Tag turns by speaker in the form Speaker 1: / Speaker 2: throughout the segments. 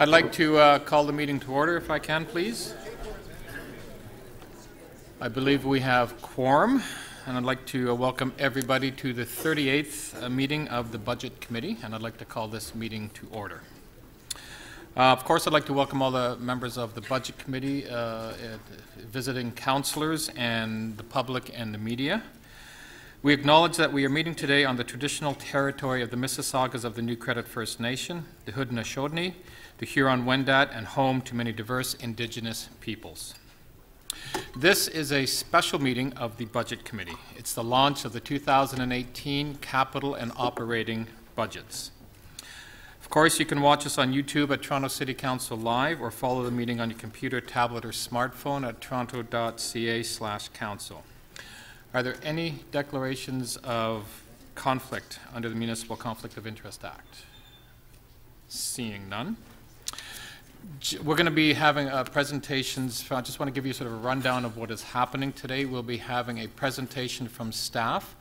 Speaker 1: I'd like to call the meeting to order, if I can, please. I believe we have quorum, and I'd like to welcome everybody to the 38th meeting of the Budget Committee, and I'd like to call this meeting to order. Of course, I'd like to welcome all the members of the Budget Committee, visiting councillors, and the public and the media. We acknowledge that we are meeting today on the traditional territory of the Mississaugas of the New Credit First Nation, the Haudenosaunee, the Huron-Wendat, and home to many diverse Indigenous peoples. This is a special meeting of the Budget Committee. It's the launch of the 2018 capital and operating budgets. Of course, you can watch us on YouTube at Toronto City Council Live or follow the meeting on your computer, tablet, or smartphone at toronto.ca/council. Are there any declarations of conflict under the Municipal Conflict of Interest Act? Seeing none. We're going to be having presentations. I just want to give you sort of a rundown of what is happening today. We'll be having a presentation from staff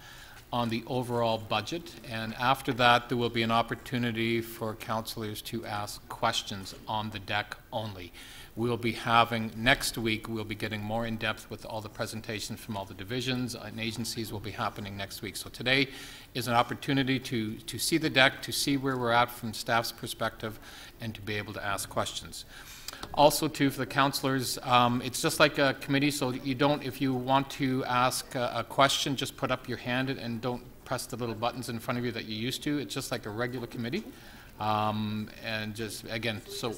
Speaker 1: on the overall budget, and after that there will be an opportunity for councillors to ask questions on the deck only. We'll be having, next week, we'll be getting more in depth with all the presentations from all the divisions and agencies will be happening next week. So today is an opportunity to see the deck, to see where we're at from staff's perspective, and to be able to ask questions. Also, too, for the councillors, it's just like a committee, so you don't, if you want to ask a question, just put up your hand and don't press the little buttons in front of you that you used to. It's just like a regular committee. And just, again, so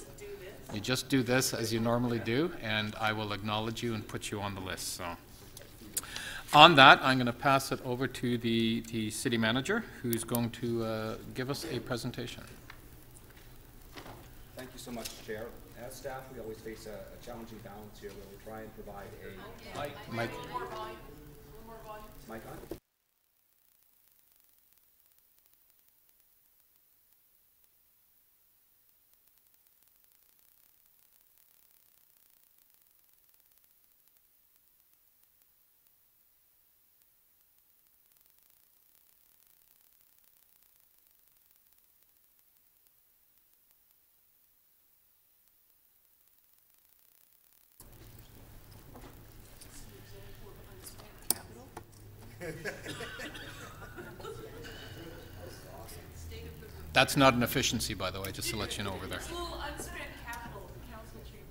Speaker 1: you just do this as you normally do, and I will acknowledge you and put you on the list. So, on that, I'm going to pass it over to the city manager, who's going to give us a presentation.
Speaker 2: Thank you so much, Chair. As staff, we always face a challenging balance here where we try and provide a mic. Mic on?
Speaker 1: That's not an efficiency, by the way, just to let you know over there.
Speaker 3: It's a little unspent capital in the council chamber.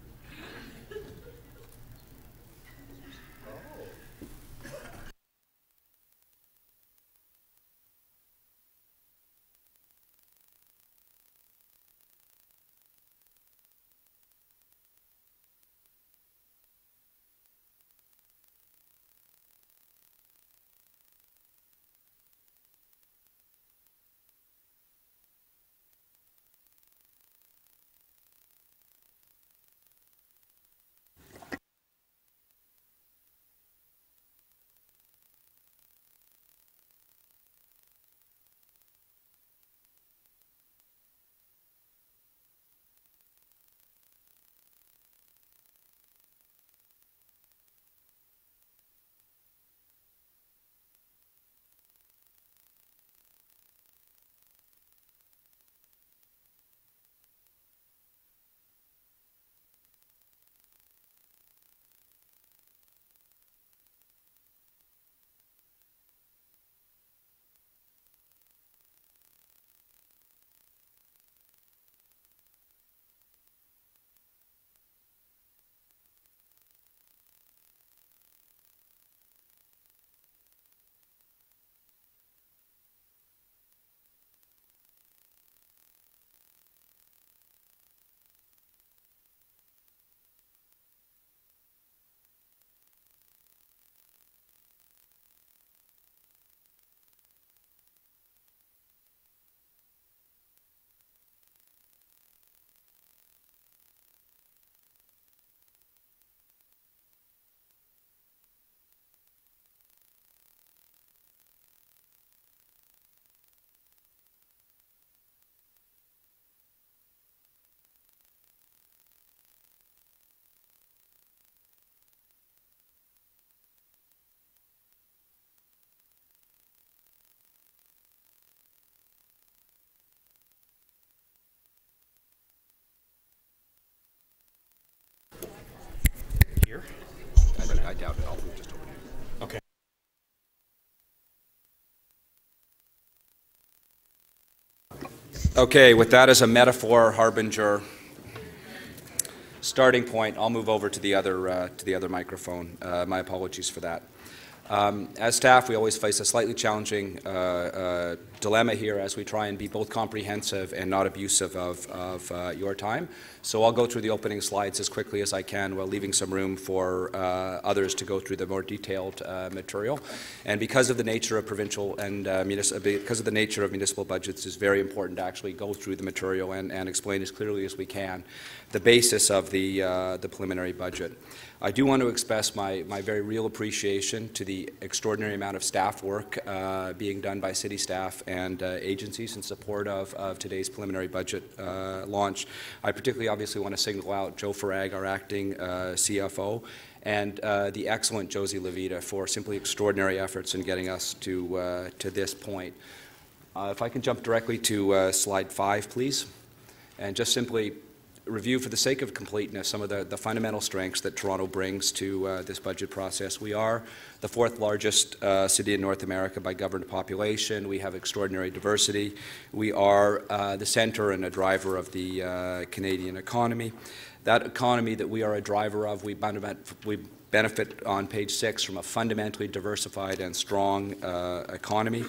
Speaker 2: doubt it. I'll move just over here.
Speaker 1: Okay.
Speaker 2: Okay, with that as a metaphor, harbinger, starting point, I'll move over to the other microphone. My apologies for that. As staff, we always face a slightly challenging dilemma here as we try and be both comprehensive and not abusive of your time. So I'll go through the opening slides as quickly as I can while leaving some room for others to go through the more detailed material. And because of the nature of provincial and because of the nature of municipal budgets, it's very important to actually go through the material and explain as clearly as we can the basis of the preliminary budget. I do want to express my very real appreciation to the extraordinary amount of staff work being done by city staff and agencies in support of today's preliminary budget launch. I particularly obviously want to single out Joe Farag, our acting CFO, and the excellent Josie Levita for simply extraordinary efforts in getting us to this point. If I can jump directly to slide 5, please, and just simply review for the sake of completeness some of the fundamental strengths that Toronto brings to this budget process. We are the 4th largest city in North America by governed population. We have extraordinary diversity. We are the center and a driver of the Canadian economy. That economy that we are a driver of, we benefit on page 6 from a fundamentally diversified and strong economy.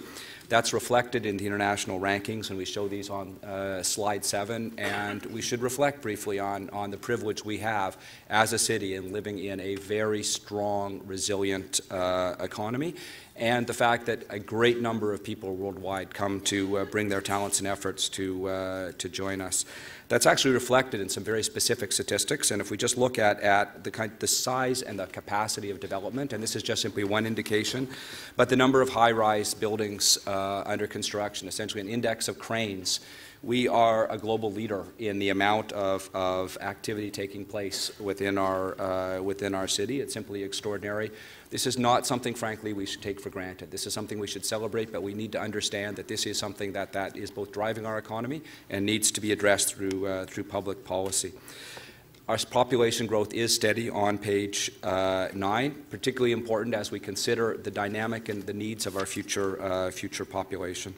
Speaker 2: That's reflected in the international rankings, and we show these on slide 7. And we should reflect briefly on the privilege we have as a city in living in a very strong, resilient economy, and the fact that a great number of people worldwide come to bring their talents and efforts to join us. That's actually reflected in some very specific statistics, and if we just look at the size and the capacity of development, and this is just simply one indication, but the number of high-rise buildings under construction, essentially an index of cranes, we are a global leader in the amount of activity taking place within our city. It's simply extraordinary. This is not something, frankly, we should take for granted. This is something we should celebrate, but we need to understand that this is something that is both driving our economy and needs to be addressed through public policy. Our population growth is steady on page 9, particularly important as we consider the dynamic and the needs of our future population.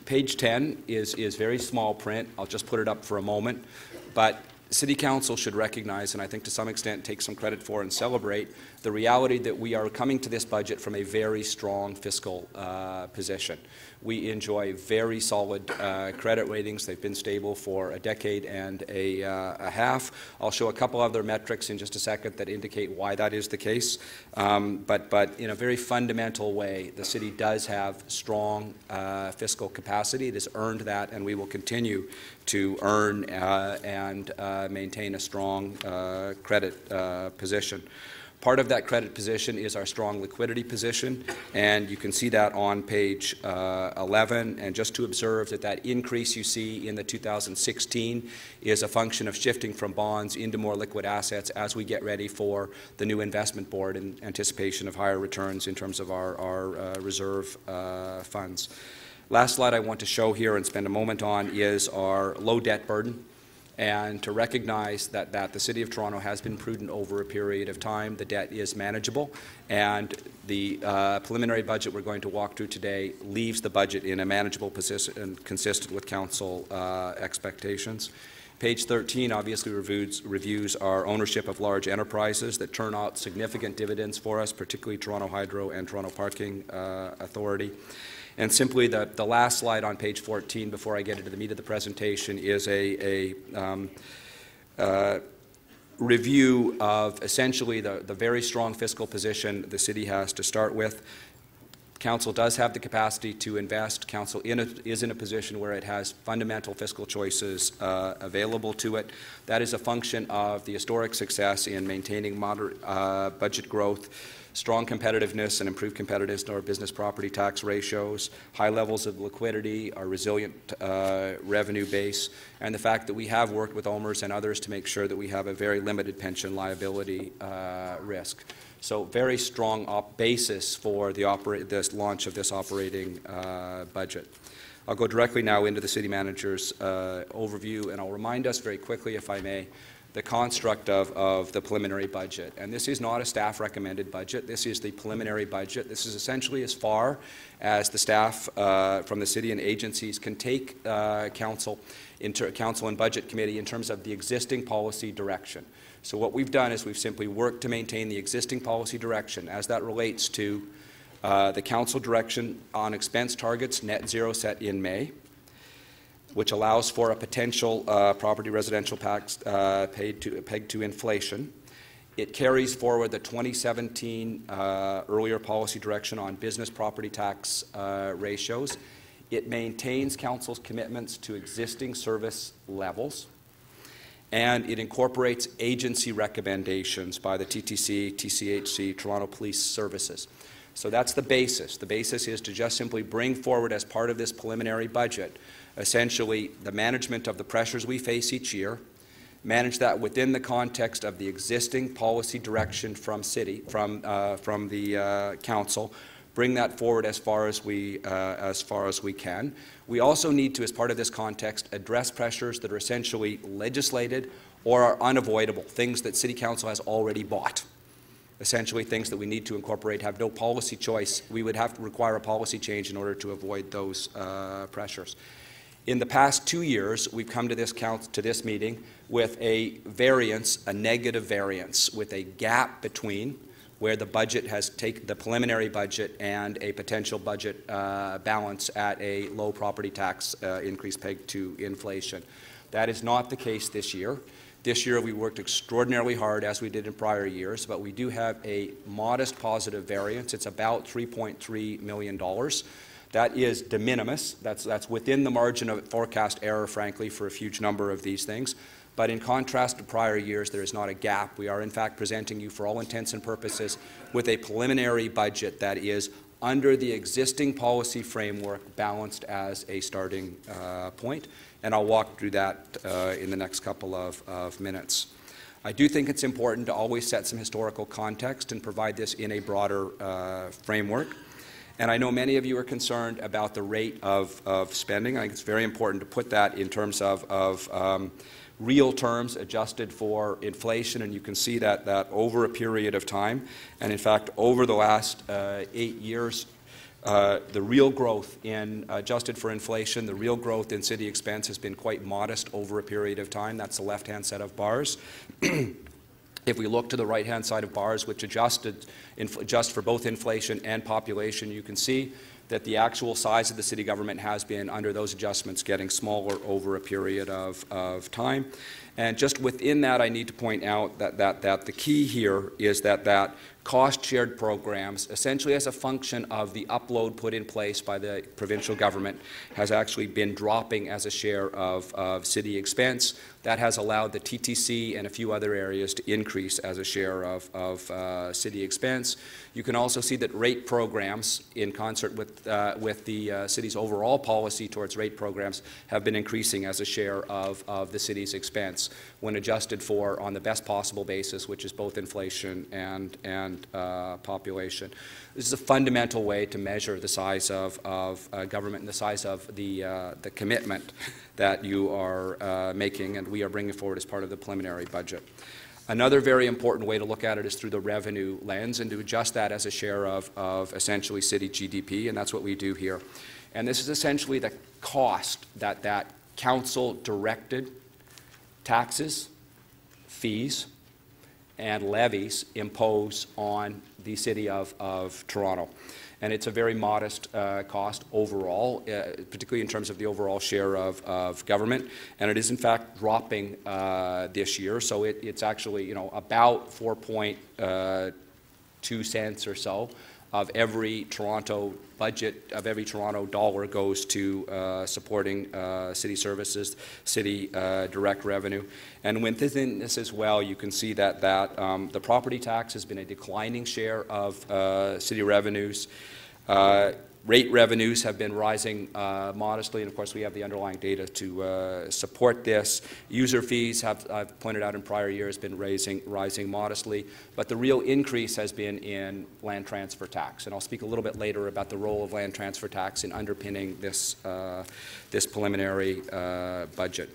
Speaker 2: Page 10 is very small print. I'll just put it up for a moment, but City Council should recognize, and I think to some extent take some credit for and celebrate, the reality that we are coming to this budget from a very strong fiscal position. We enjoy very solid credit ratings. They've been stable for a decade and a half. I'll show a couple other metrics in just a second that indicate why that is the case. But in a very fundamental way, the city does have strong fiscal capacity. It has earned that, and we will continue to earn and maintain a strong credit position. Part of that credit position is our strong liquidity position, and you can see that on page 11. And just to observe that increase you see in the 2016 is a function of shifting from bonds into more liquid assets as we get ready for the new investment board in anticipation of higher returns in terms of our reserve funds. Last slide I want to show here and spend a moment on is our low debt burden, and to recognize that the City of Toronto has been prudent over a period of time. The debt is manageable, and the preliminary budget we're going to walk through today leaves the budget in a manageable position consistent with Council expectations. Page 13 obviously reviews our ownership of large enterprises that turn out significant dividends for us, particularly Toronto Hydro and Toronto Parking Authority. And simply the last slide on page 14 before I get into the meat of the presentation is a review of essentially the very strong fiscal position the city has to start with. Council does have the capacity to invest. Council is in a position where it has fundamental fiscal choices available to it. That is a function of the historic success in maintaining moderate budget growth, strong competitiveness and improved competitiveness in our business property tax ratios, high levels of liquidity, our resilient revenue base, and the fact that we have worked with OMERS and others to make sure that we have a very limited pension liability risk. So very strong basis for this launch of this operating budget. I'll go directly now into the City Manager's overview, and I'll remind us very quickly, if I may, the construct of the preliminary budget. And this is not a staff-recommended budget. This is the preliminary budget. This is essentially as far as the staff from the city and agencies can take council and budget committee in terms of the existing policy direction. So what we've done is we've simply worked to maintain the existing policy direction as that relates to the council direction on expense targets net zero set in May, which allows for a potential property residential tax pegged to inflation. It carries forward the 2017 earlier policy direction on business property tax ratios. It maintains council's commitments to existing service levels, and it incorporates agency recommendations by the TTC, TCHC, Toronto Police Services. So that's the basis. The basis is to just simply bring forward as part of this preliminary budget essentially the management of the pressures we face each year, manage that within the context of the existing policy direction from the council, bring that forward as far as we can. We also need to, as part of this context, address pressures that are essentially legislated or are unavoidable, things that City Council has already bought. Essentially things that we need to incorporate, have no policy choice. We would have to require a policy change in order to avoid those pressures. In the past 2 years, we've come to this meeting with a variance, a negative variance, with a gap between where the budget has taken the preliminary budget and a potential budget balance at a low property tax increase pegged to inflation. That is not the case this year. This year we worked extraordinarily hard, as we did in prior years, but we do have a modest positive variance. It's about $3.3 million. That is de minimis. That's within the margin of forecast error, frankly, for a huge number of these things. But in contrast to prior years, there is not a gap. We are, in fact, presenting you, for all intents and purposes, with a preliminary budget that is under the existing policy framework, balanced as a starting point. And I'll walk through that in the next couple of minutes. I do think it's important to always set some historical context and provide this in a broader framework. And I know many of you are concerned about the rate of spending. I think it's very important to put that in terms of real terms adjusted for inflation, and you can see that over a period of time. And in fact, over the last 8 years, the real growth in adjusted for inflation, the real growth in city expense has been quite modest over a period of time. That's the left-hand set of bars. If we look to the right-hand side of bars, which adjust for both inflation and population, you can see that the actual size of the city government has been, under those adjustments, getting smaller over a period of time. And just within that, I need to point out that the key here is that cost-shared programs, essentially as a function of the upload put in place by the provincial government, has actually been dropping as a share of city expense. That has allowed the TTC and a few other areas to increase as a share of city expense. You can also see that rate programs, in concert with the city's overall policy towards rate programs, have been increasing as a share of the city's expense when adjusted for on the best possible basis, which is both inflation and population. This is a fundamental way to measure the size of government and the size of the commitment that you are making, and we are bringing forward as part of the preliminary budget. Another very important way to look at it is through the revenue lens, and to adjust that as a share of essentially city GDP, and that's what we do here. And this is essentially the cost that council-directed taxes, fees, and levies impose on the city of Toronto. And it's a very modest cost overall, particularly in terms of the overall share of government. And it is, in fact, dropping this year. So it's actually, about 4.2 cents or so of every Toronto budget, of every Toronto dollar goes to supporting city services, city direct revenue. And within this as well, you can see that the property tax has been a declining share of city revenues. Rate revenues have been rising modestly, and of course we have the underlying data to support this. User fees, I've pointed out in prior years, been rising modestly, but the real increase has been in land transfer tax. And I'll speak a little bit later about the role of land transfer tax in underpinning this preliminary budget.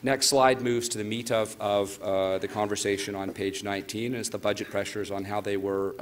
Speaker 2: Next slide moves to the meat of the conversation on page 19, and it's the budget pressures on how they were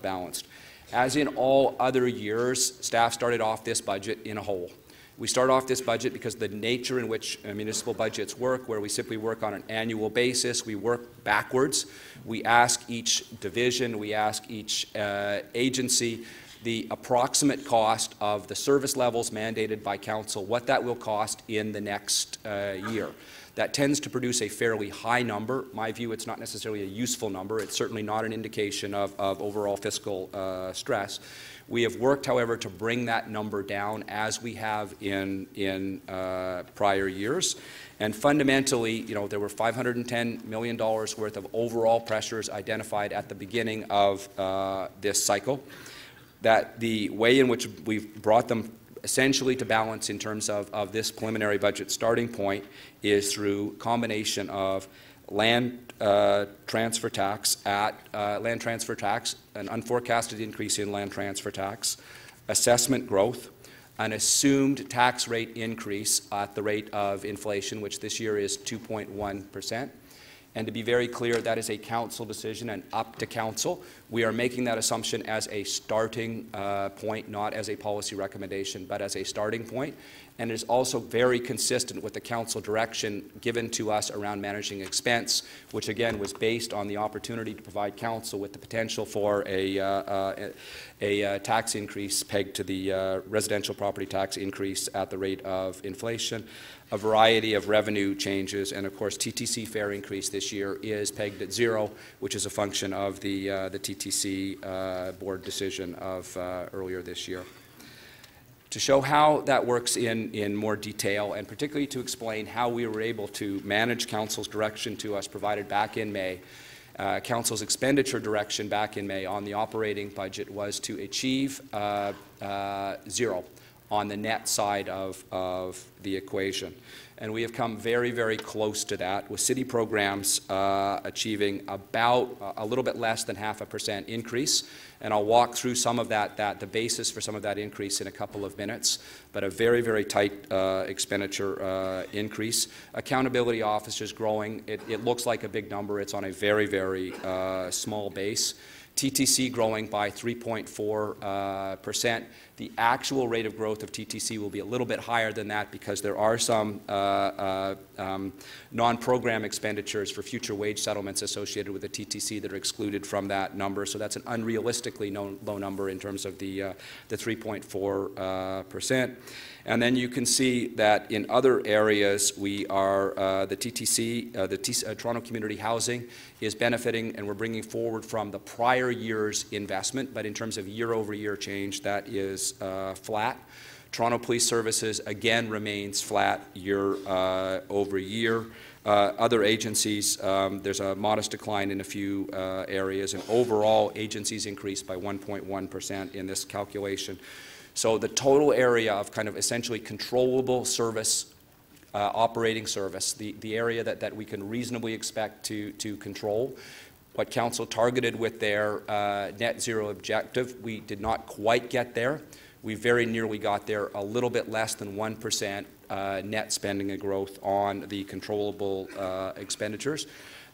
Speaker 2: balanced. As in all other years, staff started off this budget in a hole. We start off this budget because the nature in which municipal budgets work, where we simply work on an annual basis, we work backwards. We ask each division, we ask each agency the approximate cost of the service levels mandated by council, what that will cost in the next year. That tends to produce a fairly high number. My view, it's not necessarily a useful number. It's certainly not an indication of overall fiscal stress. We have worked, however, to bring that number down as we have in prior years. And fundamentally, there were $510 million worth of overall pressures identified at the beginning of this cycle. That the way in which we've brought them essentially to balance in terms of this preliminary budget starting point is through combination of land transfer tax, an unforecasted increase in land transfer tax, assessment growth, an assumed tax rate increase at the rate of inflation, which this year is 2.1%. And to be very clear, that is a council decision and up to council. We are making that assumption as a starting point, not as a policy recommendation, but as a starting point. And it is also very consistent with the council direction given to us around managing expense, which again was based on the opportunity to provide council with the potential for a tax increase pegged to the residential property tax increase at the rate of inflation, a variety of revenue changes, and of course TTC fare increase this year is pegged at 0, which is a function of the TTC board decision of earlier this year. To show how that works in more detail, and particularly to explain how we were able to manage council's direction to us provided back in May, council's expenditure direction back in May on the operating budget was to achieve 0 on the net side of the equation. And we have come very, very close to that, with city programs achieving about a little bit less than 0.5% increase. And I'll walk through some of the basis for some of that increase in a couple of minutes, but a very, very tight expenditure increase. Accountability officers growing. It looks like a big number. It's on a very, very small base. TTC growing by 3.4%. The actual rate of growth of TTC will be a little bit higher than that because there are some non-program expenditures for future wage settlements associated with the TTC that are excluded from that number. So that's an unrealistically low number in terms of the 3.4%. And then you can see that in other areas, we are the TTC, Toronto Community Housing, is benefiting, and we're bringing forward from the prior year's investment. But in terms of year-over-year change, that is flat. Toronto Police Services again remains flat year over year. Other agencies, there's a modest decline in a few areas, and overall agencies increased by 1.1% in this calculation. So the total area of kind of essentially controllable service, operating service, the area that we can reasonably expect to control, what council targeted with their net zero objective, we did not quite get there. We very nearly got there, a little bit less than 1% net spending and growth on the controllable expenditures.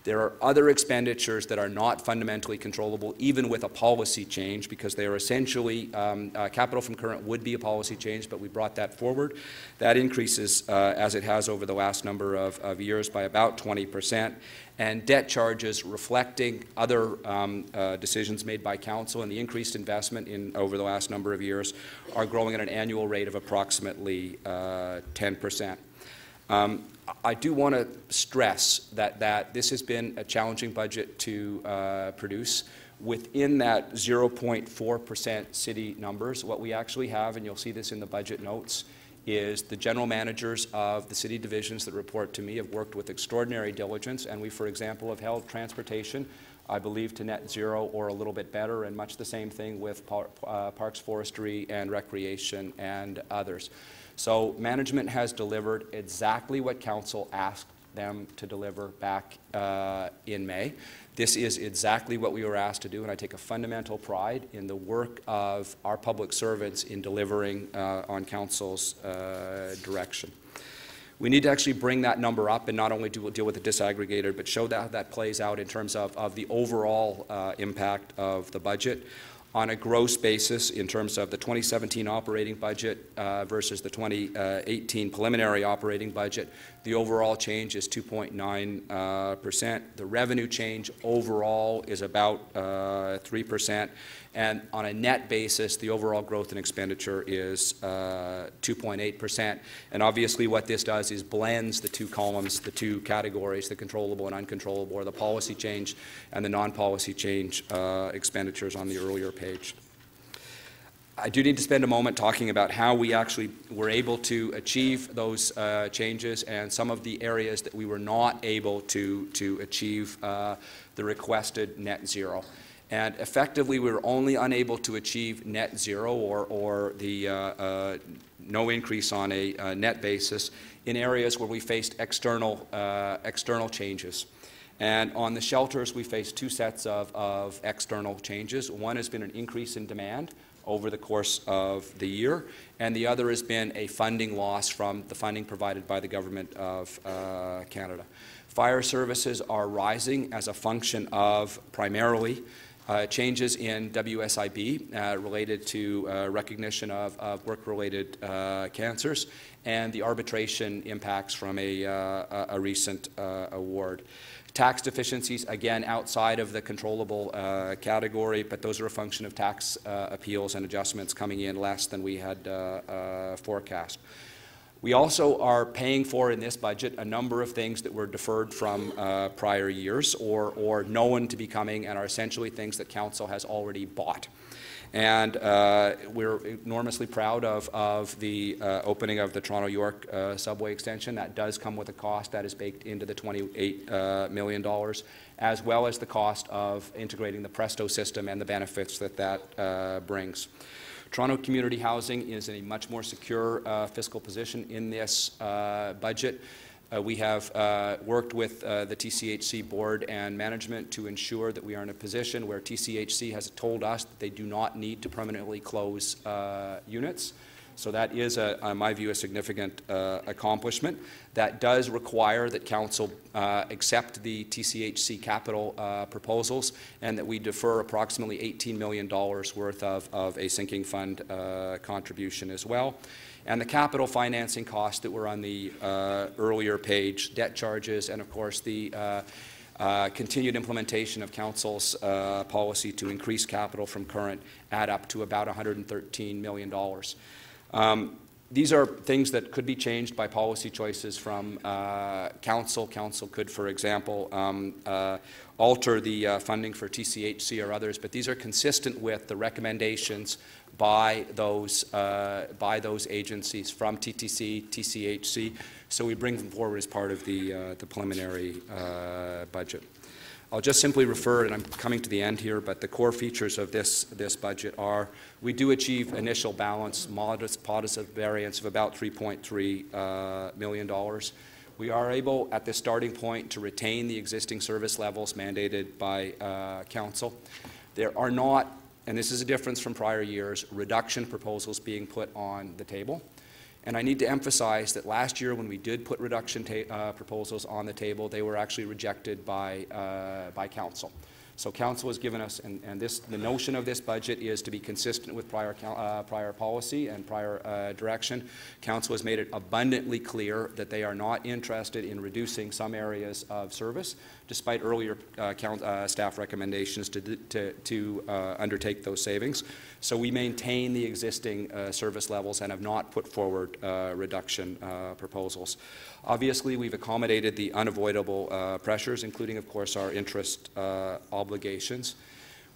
Speaker 2: There are other expenditures that are not fundamentally controllable, even with a policy change, because they are essentially, capital from current would be a policy change, but we brought that forward. That increases, as it has over the last number of years, by about 20%. And debt charges reflecting other decisions made by council and the increased investment over the last number of years are growing at an annual rate of approximately 10%. I do want to stress that this has been a challenging budget to produce. Within that 0.4% city numbers, what we actually have, and you'll see this in the budget notes, is the general managers of the city divisions that report to me have worked with extraordinary diligence, and we, for example, have held transportation, I believe, to net zero or a little bit better, and much the same thing with parks, forestry, and recreation and others. So management has delivered exactly what council asked them to deliver back in May. This is exactly what we were asked to do, and I take a fundamental pride in the work of our public servants in delivering on council's direction. We need to actually bring that number up and not only deal with the disaggregator, but show that that plays out in terms of the overall impact of the budget. On a gross basis, in terms of the 2017 operating budget versus the 2018 preliminary operating budget, the overall change is 2.9%. The revenue change overall is about 3%. And on a net basis, the overall growth in expenditure is 2.8%. And obviously what this does is blends the two columns, the two categories, the controllable and uncontrollable, or the policy change and the non-policy change expenditures on the earlier page. I do need to spend a moment talking about how we actually were able to achieve those changes and some of the areas that we were not able to achieve the requested net zero. And effectively, we were only unable to achieve net zero or the no increase on a net basis in areas where we faced external changes. And on the shelters, we faced two sets of external changes. One has been an increase in demand over the course of the year, and the other has been a funding loss from the funding provided by the Government of Canada. Fire services are rising as a function of primarily changes in WSIB related to recognition of work-related cancers and the arbitration impacts from a recent award. Tax deficiencies, again, outside of the controllable category, but those are a function of tax appeals and adjustments coming in less than we had forecast. We also are paying for in this budget a number of things that were deferred from prior years or known to be coming and are essentially things that Council has already bought. And we're enormously proud of the opening of the Toronto-York subway extension. That does come with a cost that is baked into the $28 million, as well as the cost of integrating the Presto system and the benefits that brings. Toronto Community Housing is in a much more secure fiscal position in this budget. We have worked with the TCHC board and management to ensure that we are in a position where TCHC has told us that they do not need to permanently close units. So that is, in my view, a significant accomplishment. That does require that Council accept the TCHC capital proposals and that we defer approximately $18 million worth of a sinking fund contribution as well. And the capital financing costs that were on the earlier page, debt charges, and of course the continued implementation of Council's policy to increase capital from current add up to about $113 million. These are things that could be changed by policy choices from Council. Council could, for example, alter the funding for TCHC or others, but these are consistent with the recommendations by those agencies from TTC, TCHC, so we bring them forward as part of the preliminary budget. I'll just simply refer, and I'm coming to the end here, but the core features of this budget are we do achieve initial balance, modest variance of about $3.3 million. We are able, at this starting point, to retain the existing service levels mandated by Council. There are not, and this is a difference from prior years, reduction proposals being put on the table. And I need to emphasize that last year when we did put reduction proposals on the table, they were actually rejected by Council. So Council has given us, and the notion of this budget is to be consistent with prior policy and prior direction. Council has made it abundantly clear that they are not interested in reducing some areas of service, despite earlier staff recommendations to undertake those savings. So we maintain the existing service levels and have not put forward reduction proposals. Obviously, we've accommodated the unavoidable pressures, including, of course, our interest obligations.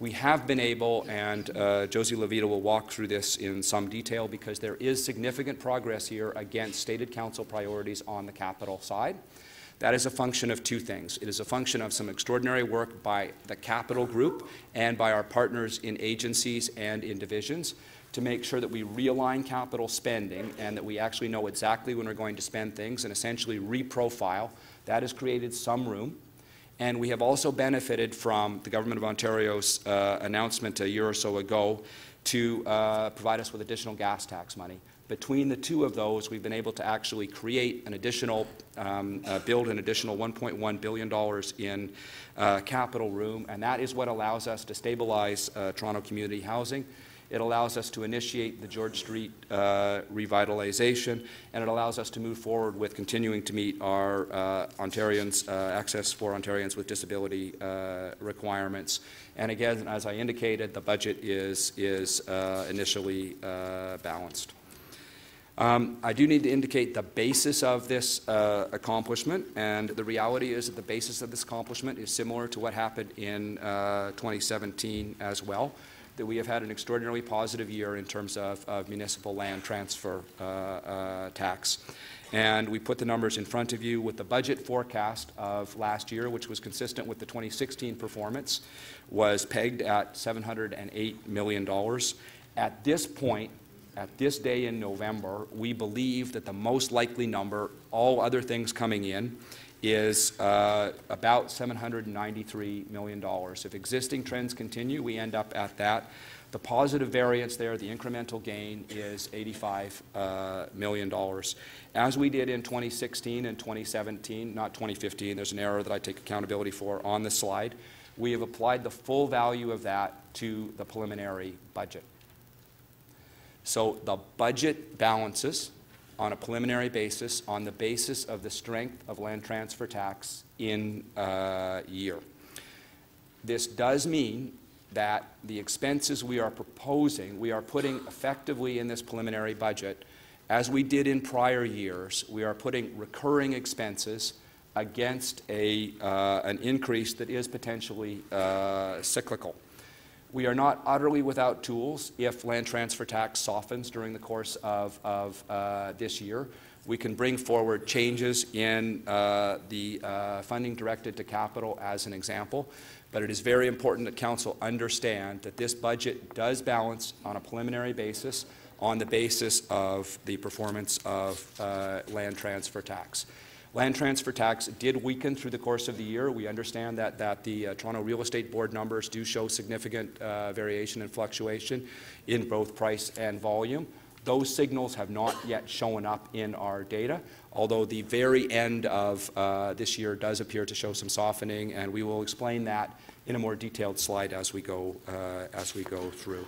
Speaker 2: We have been able, and Josie Levita will walk through this in some detail, because there is significant progress here against stated Council priorities on the capital side. That is a function of two things. It is a function of some extraordinary work by the capital group and by our partners in agencies and in divisions to make sure that we realign capital spending and that we actually know exactly when we're going to spend things and essentially reprofile. That has created some room. And we have also benefited from the Government of Ontario's announcement a year or so ago to provide us with additional gas tax money. Between the two of those, we've been able to actually create an additional, build an additional $1.1 billion in capital room, and that is what allows us to stabilize Toronto community housing. It allows us to initiate the George Street revitalization, and it allows us to move forward with continuing to meet our Ontarians, access for Ontarians with disability requirements. And again, as I indicated, the budget is initially balanced. I do need to indicate the basis of this accomplishment, and the reality is that the basis of this accomplishment is similar to what happened in 2017 as well, that we have had an extraordinarily positive year in terms of municipal land transfer tax. And we put the numbers in front of you with the budget forecast of last year, which was consistent with the 2016 performance, was pegged at $708 million. At this point, at this day in November, we believe that the most likely number, all other things coming in, is about $793 million. If existing trends continue, we end up at that. The positive variance there, the incremental gain, is $85 million. As we did in 2016 and 2017, not 2015, there's an error that I take accountability for on the slide, we have applied the full value of that to the preliminary budget. So the budget balances on a preliminary basis on the basis of the strength of land transfer tax in year. This does mean that the expenses we are proposing, we are putting effectively in this preliminary budget, as we did in prior years, we are putting recurring expenses against an increase that is potentially cyclical. We are not utterly without tools if land transfer tax softens during the course of this year. We can bring forward changes in the funding directed to capital as an example, but it is very important that Council understand that this budget does balance on a preliminary basis on the basis of the performance of land transfer tax. Land transfer tax did weaken through the course of the year. We understand that the Toronto Real Estate Board numbers do show significant variation and fluctuation in both price and volume. Those signals have not yet shown up in our data, although the very end of this year does appear to show some softening, and we will explain that in a more detailed slide as we go through.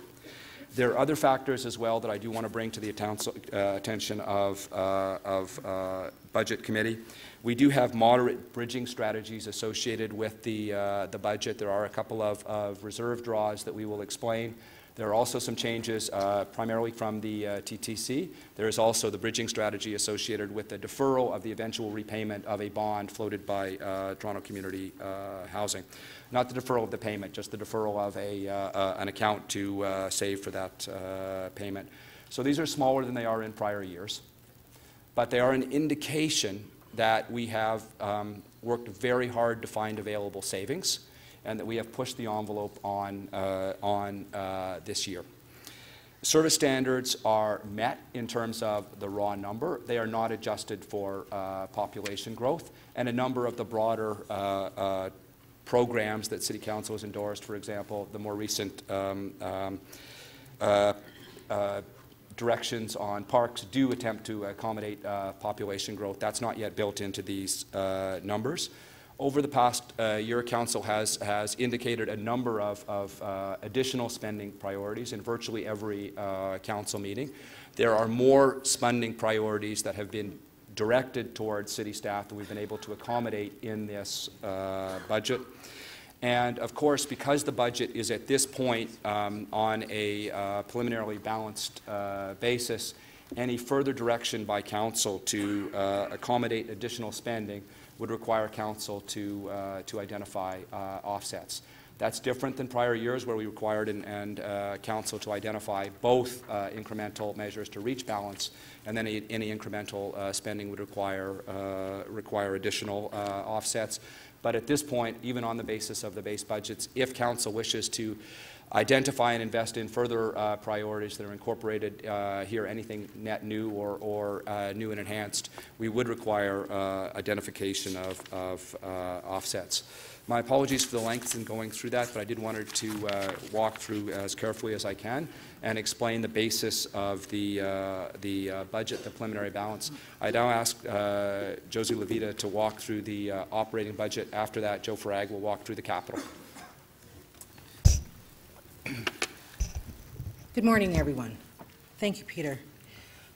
Speaker 2: There are other factors as well that I do want to bring to the attention of Budget Committee. We do have moderate bridging strategies associated with the budget. There are a couple of reserve draws that we will explain. There are also some changes primarily from the TTC. There is also the bridging strategy associated with the deferral of the eventual repayment of a bond floated by Toronto Community Housing. Not the deferral of the payment, just the deferral of an account to save for that payment. So these are smaller than they are in prior years, but they are an indication that we have worked very hard to find available savings and that we have pushed the envelope on this year. Service standards are met in terms of the raw number. They are not adjusted for population growth, and a number of the broader programs that City Council has endorsed, for example, the more recent directions on parks do attempt to accommodate population growth. That's not yet built into these numbers. Over the past year, Council has indicated a number of additional spending priorities in virtually every Council meeting. There are more spending priorities that have been directed towards City staff that we've been able to accommodate in this budget. And of course, because the budget is at this point on a preliminarily balanced basis, any further direction by Council to accommodate additional spending would require Council to identify offsets. That's different than prior years where we required Council to identify both incremental measures to reach balance, and then any incremental spending would require additional offsets. But at this point, even on the basis of the base budgets, if Council wishes to identify and invest in further priorities that are incorporated here, anything net new or new and enhanced, we would require identification of offsets. My apologies for the length in going through that, but I did want to walk through as carefully as I can and explain the basis of the budget, the preliminary balance. I now ask Josie Levita to walk through the operating budget. After that, Joe Farag will walk through the capital.
Speaker 4: Good morning, everyone. Thank you, Peter.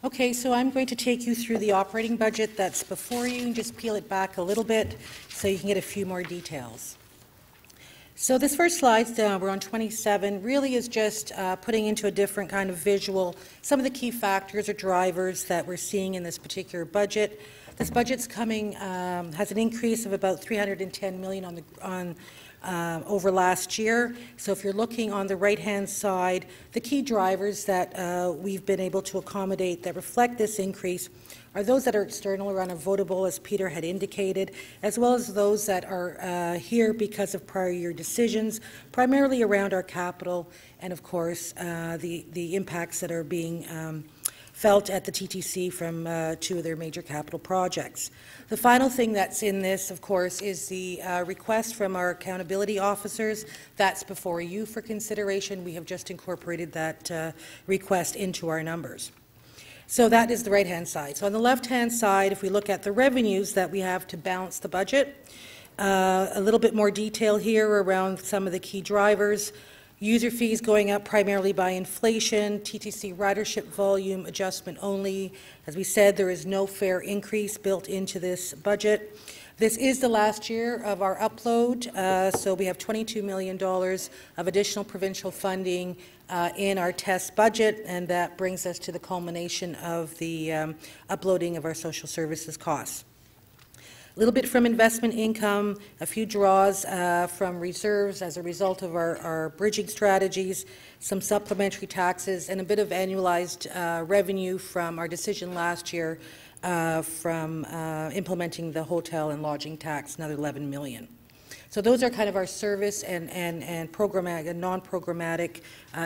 Speaker 4: Okay, so I'm going to take you through the operating budget that's before you and just peel it back a little bit so you can get a few more details. So this first slide, we're on 27, really is just putting into a different kind of visual some of the key factors or drivers that we're seeing in this particular budget. This budget's coming, has an increase of about $310 million over last year. So if you're looking on the right-hand side, the key drivers that we've been able to accommodate that reflect this increase are those that are external or unavoidable, as Peter had indicated, as well as those that are here because of prior year decisions, primarily around our capital and, of course, the impacts that are being felt at the TTC from two of their major capital projects. The final thing that's in this, of course, is the request from our accountability officers. That's before you for consideration. We have just incorporated that request into our numbers. So that is the right-hand side. So on the left-hand side, if we look at the revenues that we have to balance the budget, a little bit more detail here around some of the key drivers. User fees going up primarily by inflation, TTC ridership volume adjustment only. As we said, there is no fare increase built into this budget. This is the last year of our upload, so we have $22 million of additional provincial funding in our test budget, and that brings us to the culmination of the uploading of our social services costs. A little bit from investment income, a few draws from reserves as a result of our bridging strategies, some supplementary taxes, and a bit of annualized revenue from our decision last year from implementing the hotel and lodging tax, another $11 million. So those are kind of our service and programmatic and non-programmatic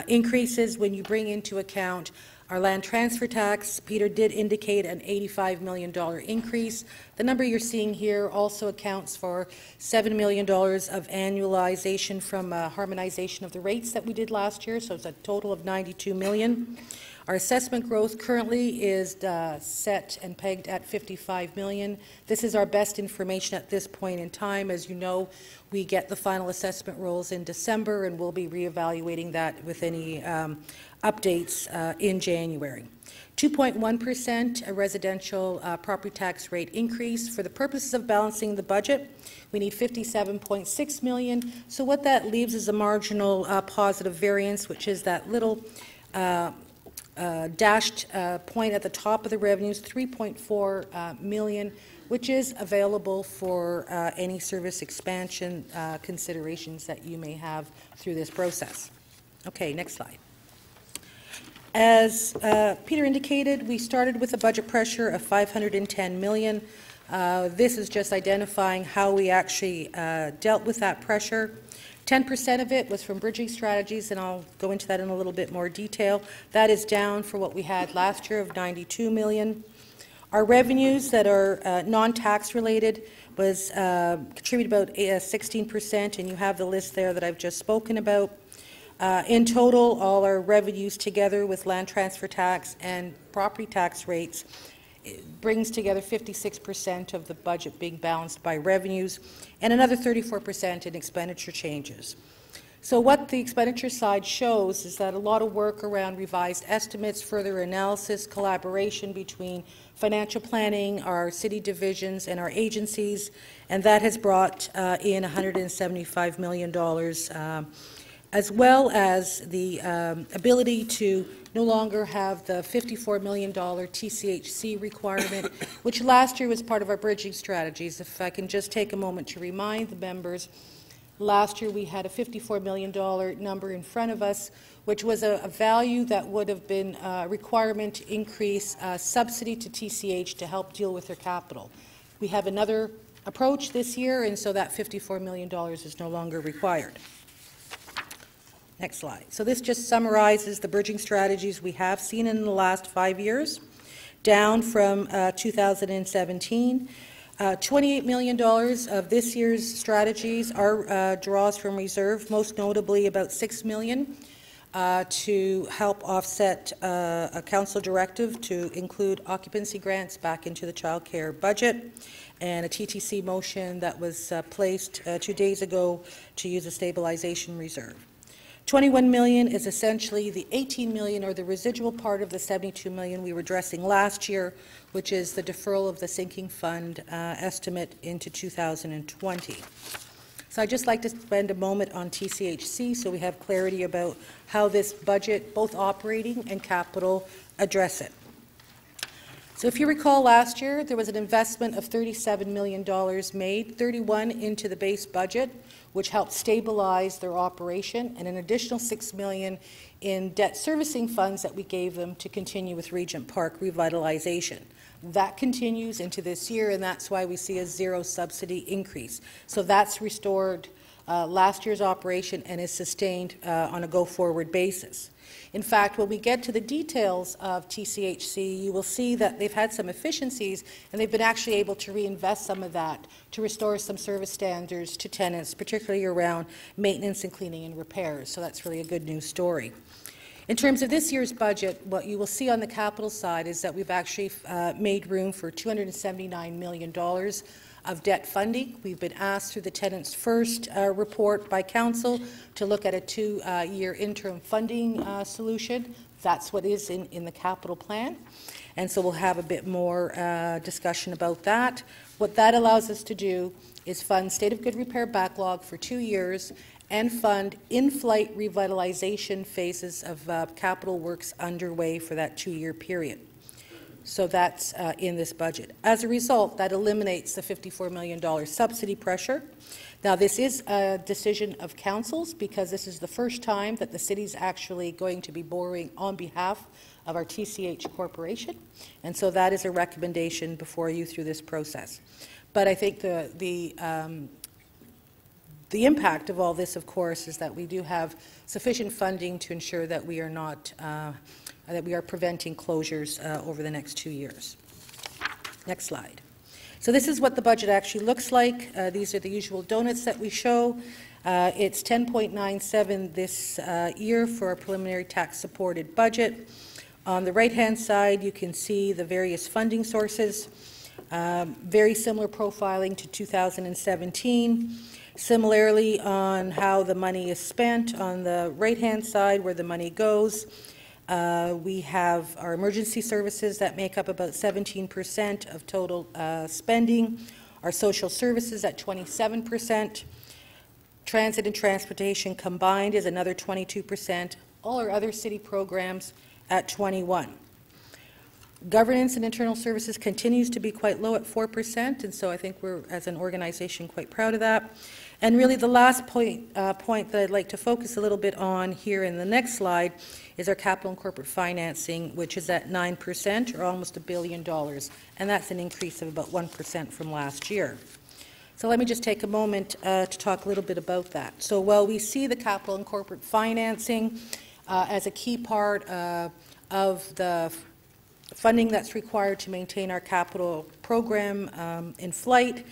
Speaker 4: increases. When you bring into account our land transfer tax, Peter did indicate an $85 million increase. The number you're seeing here also accounts for $7 million of annualization from harmonization of the rates that we did last year, so it's a total of $92 million. Our assessment growth currently is set and pegged at $55 million. This is our best information at this point in time. As you know, we get the final assessment rolls in December, and we'll be reevaluating that with any updates in January. 2.1% a residential property tax rate increase. For the purposes of balancing the budget, we need $57.6 million. So what that leaves is a marginal positive variance, which is that little dashed point at the top of the revenues, $3.4 million, which is available for any service expansion considerations that you may have through this process. Okay, next slide. As Peter indicated, we started with a budget pressure of $510 million. This is just identifying how we actually dealt with that pressure. 10% of it was from bridging strategies, and I'll go into that in a little bit more detail. That is down for what we had last year of $92 million. Our revenues that are non-tax related was contribute about 16%, and you have the list there that I've just spoken about. In total, all our revenues together with land transfer tax and property tax rates brings together 56% of the budget being balanced by revenues and another 34% in expenditure changes. So what the expenditure side shows is that a lot of work around revised estimates, further analysis, collaboration between financial planning, our city divisions, and our agencies, and that has brought in $175 million, as well as the ability to no longer have the $54 million TCHC requirement, which last year was part of our bridging strategies. If I can just take a moment to remind the members, last year we had a $54 million number in front of us, which was a value that would have been a requirement to increase subsidy to TCH to help deal with their capital. We have another approach this year, and so that $54 million is no longer required. Next slide. So this just summarizes the bridging strategies we have seen in the last 5 years, down from 2017. $28 million of this year's strategies are draws from reserve, most notably about $6 million to help offset a council directive to include occupancy grants back into the child care budget, and a TTC motion that was placed 2 days ago to use a stabilization reserve. $21 million is essentially the $18 million, or the residual part of the $72 million we were addressing last year, which is the deferral of the sinking fund estimate into 2020. So I'd just like to spend a moment on TCHC so we have clarity about how this budget, both operating and capital, address it. So if you recall, last year there was an investment of $37 million made, 31 into the base budget, which helped stabilize their operation, and an additional $6 million in debt servicing funds that we gave them to continue with Regent Park revitalization. That continues into this year, and that's why we see a zero subsidy increase. So that's restored last year's operation and is sustained on a go-forward basis. In fact, when we get to the details of TCHC, you will see that they've had some efficiencies, and they've been actually able to reinvest some of that to restore some service standards to tenants, particularly around maintenance and cleaning and repairs. So that's really a good news story. In terms of this year's budget, what you will see on the capital side is that we've actually made room for $279 million of debt funding. We've been asked through the Tenants First report by Council to look at a 2-year interim funding solution. That's what is in the capital plan. And so we'll have a bit more discussion about that. What that allows us to do is fund state of good repair backlog for 2 years and fund in-flight revitalization phases of capital works underway for that 2-year period. So that's in this budget. As a result, that eliminates the $54 million subsidy pressure. Now, this is a decision of councils because this is the first time that the city is actually going to be borrowing on behalf of our TCH Corporation, and so that is a recommendation before you through this process. But I think the impact of all this, of course, is that we do have sufficient funding to ensure that we are not that we are preventing closures over the next 2 years. Next slide. So this is what the budget actually looks like. These are the usual donuts that we show. It's 10.97 this year for a preliminary tax-supported budget. On the right-hand side, you can see the various funding sources. Very similar profiling to 2017. Similarly, on how the money is spent, on the right-hand side where the money goes, we have our emergency services that make up about 17% of total spending, our social services at 27%, transit and transportation combined is another 22%, all our other city programs at 21%. Governance and internal services continues to be quite low at 4%, and so I think we're, as an organization, quite proud of that. And really the last point that I'd like to focus a little bit on here in the next slide is our capital and corporate financing, which is at 9%, or almost $1 billion, and that's an increase of about 1% from last year. So let me just take a moment to talk a little bit about that. So while we see the capital and corporate financing as a key part of the funding that's required to maintain our capital program in flight,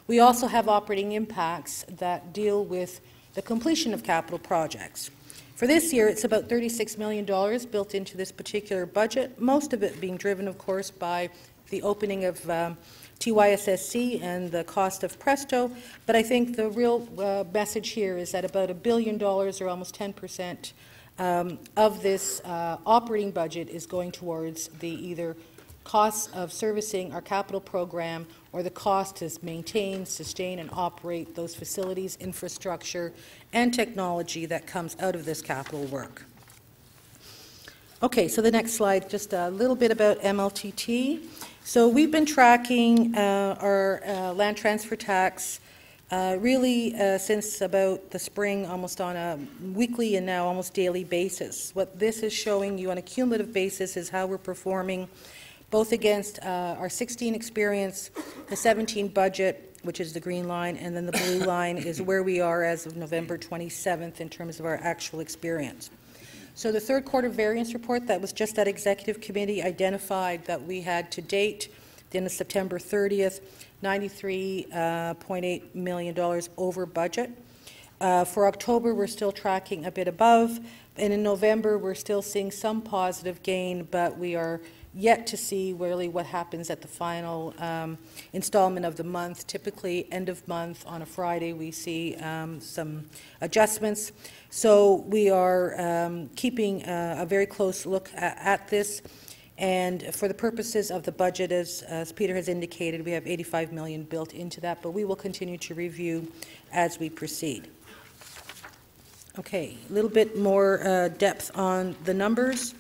Speaker 4: we also have operating impacts that deal with the completion of capital projects. For this year, it's about $36 million built into this particular budget, most of it being driven, of course, by the opening of TYSSC and the cost of Presto. But I think the real message here is that about $1 billion, or almost 10%, of this operating budget is going towards the either costs of servicing our capital program or the cost to maintain, sustain, and operate those facilities, infrastructure, and technology that comes out of this capital work. Okay, so the next slide, just a little bit about MLTT. So we've been tracking our land transfer tax really since about the spring, almost on a weekly and now almost daily basis. What this is showing you on a cumulative basis is how we're performing both against our 16 experience, the 17 budget, which is the green line, and then the blue line is where we are as of November 27th in terms of our actual experience. So the third quarter variance report that was just at executive committee identified that we had to date the end of September 30th, $93.8 million over budget. For October, we're still tracking a bit above, and in November, we're still seeing some positive gain, but we are yet to see really what happens at the final installment of the month. Typically, end of month on a Friday, we see some adjustments. So we are keeping a very close look at this. And for the purposes of the budget, as Peter has indicated, we have $85 million built into that, but we will continue to review as we proceed. Okay, a little bit more depth on the numbers.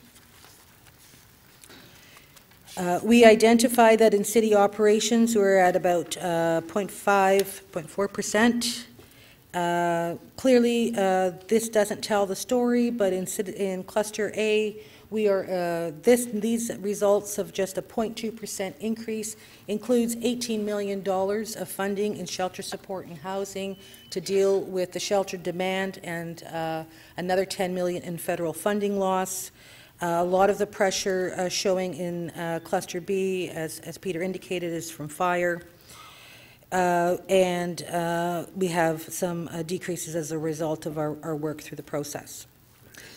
Speaker 4: We identify that in city operations we're at about 0.4%. Clearly, this doesn't tell the story, but in Cluster A, we are these results of just a 0.2% increase includes $18 million of funding in shelter support and housing to deal with the shelter demand, and another $10 million in federal funding loss. A lot of the pressure showing in Cluster B, as Peter indicated, is from fire. And we have some decreases as a result of our work through the process.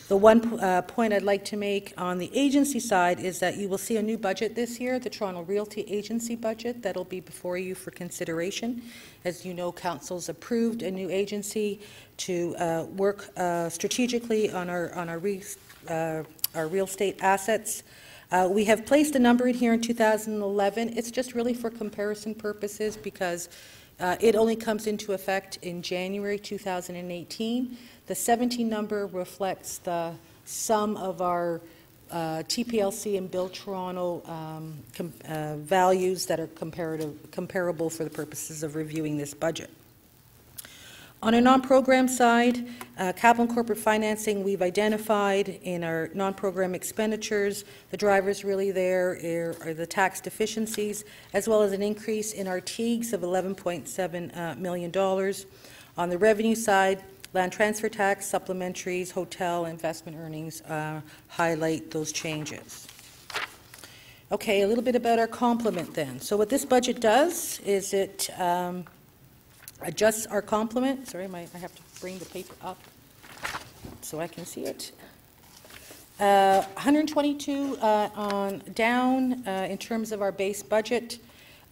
Speaker 4: The one point I'd like to make on the agency side is that you will see a new budget this year, the Toronto Realty Agency budget. That'll be before you for consideration. As you know, Council's approved a new agency to work strategically on our real estate assets. We have placed a number in here in 2011. It's just really for comparison purposes because it only comes into effect in January 2018. The 17 number reflects the sum of our TPLC and Build Toronto values that are comparable for the purposes of reviewing this budget. On a non-program side, capital and corporate financing, we've identified in our non-program expenditures. The drivers really there are the tax deficiencies, as well as an increase in our TEAGs of $11.7 million. On the revenue side, land transfer tax, supplementaries, hotel, investment earnings highlight those changes. Okay, a little bit about our complement then. So what this budget does is it adjusts our complement. Sorry, I have to bring the paper up so I can see it. 122 on down in terms of our base budget,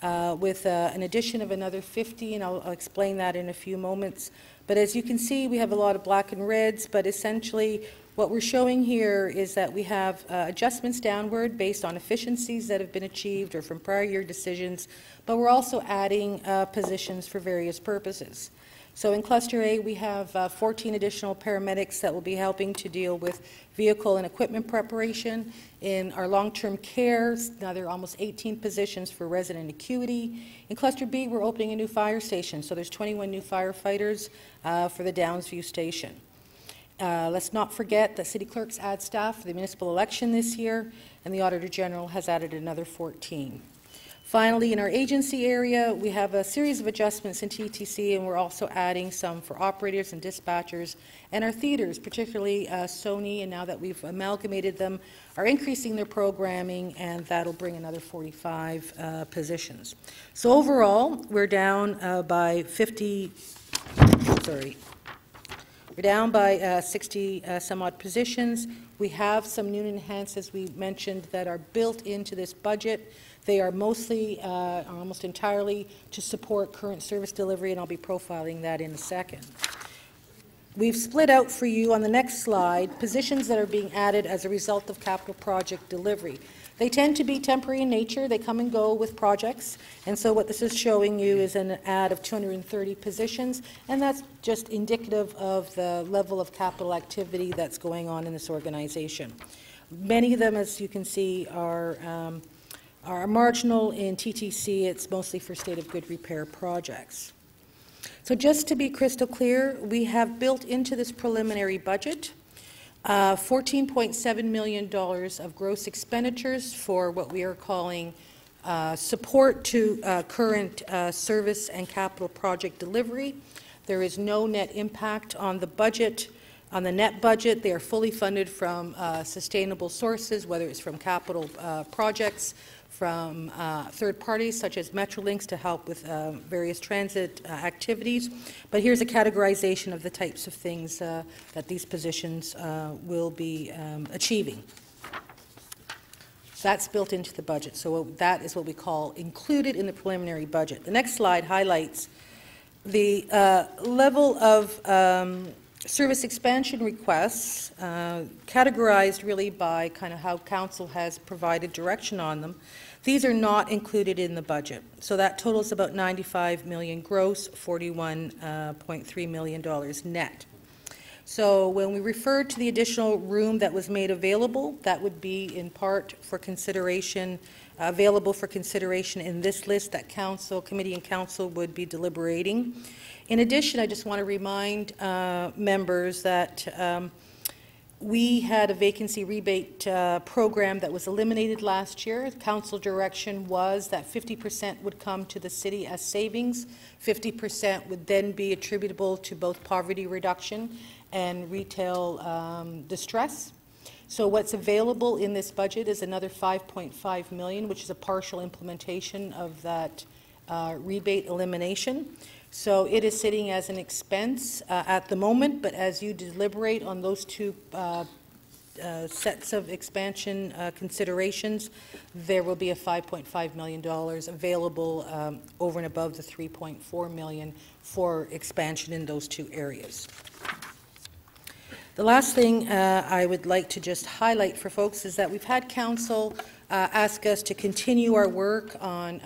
Speaker 4: with an addition of another 50, and I'll explain that in a few moments. But as you can see, we have a lot of black and reds, but essentially what we're showing here is that we have adjustments downward based on efficiencies that have been achieved or from prior year decisions, but we're also adding positions for various purposes. So in Cluster A, we have 14 additional paramedics that will be helping to deal with vehicle and equipment preparation. In our long-term care, now there are almost 18 positions for resident acuity. In Cluster B, we're opening a new fire station, so there's 21 new firefighters for the Downsview station. Let's not forget that City Clerks add staff for the municipal election this year, and the Auditor General has added another 14. Finally, in our agency area, we have a series of adjustments in TTC, and we're also adding some for operators and dispatchers. And our theaters, particularly Sony, and now that we've amalgamated them, are increasing their programming, and that'll bring another 45 positions. So overall, we're down by 60 some odd positions. We have some new enhancements, as we mentioned, that are built into this budget. They are mostly, almost entirely, to support current service delivery, and I'll be profiling that in a second. We've split out for you on the next slide positions that are being added as a result of capital project delivery. They tend to be temporary in nature. They come and go with projects. And so what this is showing you is an add of 230 positions, and that's just indicative of the level of capital activity that's going on in this organization. Many of them, as you can see, are marginal. In TTC, it's mostly for state of good repair projects. So just to be crystal clear, we have built into this preliminary budget $14.7 million of gross expenditures for what we are calling support to current service and capital project delivery. There is no net impact on the budget. On the net budget, they are fully funded from sustainable sources, whether it's from capital projects, from third parties such as Metrolinx to help with various transit activities. But here's a categorization of the types of things that these positions will be achieving. That's built into the budget. So that is what we call included in the preliminary budget. The next slide highlights the level of service expansion requests, categorized really by kind of how council has provided direction on them. These are not included in the budget. So that totals about $95 million gross, $41.3 million net. So when we refer to the additional room that was made available, that would be in part for consideration, available for consideration in this list that council, committee and council would be deliberating. In addition, I just want to remind members that we had a vacancy rebate program that was eliminated last year. Council direction was that 50% would come to the city as savings, 50% would then be attributable to both poverty reduction and retail distress. So what's available in this budget is another $5.5 million, which is a partial implementation of that rebate elimination. So it is sitting as an expense at the moment, but as you deliberate on those two sets of expansion considerations, there will be a $5.5 million available over and above the $3.4 million for expansion in those two areas. The last thing I would like to just highlight for folks is that we've had council ask us to continue our work on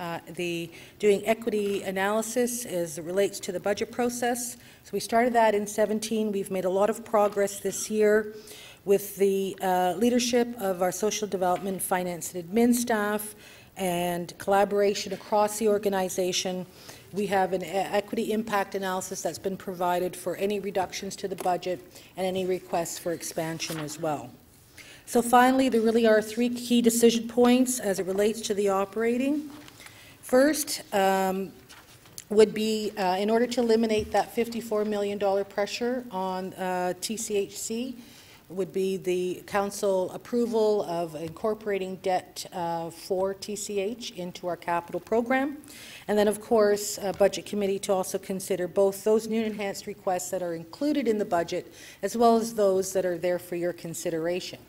Speaker 4: doing equity analysis as it relates to the budget process. So we started that in 2017. We've made a lot of progress this year with the leadership of our social development, finance, and admin staff and collaboration across the organization. We have an equity impact analysis that's been provided for any reductions to the budget and any requests for expansion as well. So finally, there really are three key decision points as it relates to the operating. First would be in order to eliminate that $54 million pressure on TCHC, would be the council approval of incorporating debt for TCH into our capital program. And then, of course, Budget Committee to also consider both those new enhanced requests that are included in the budget as well as those that are there for your consideration.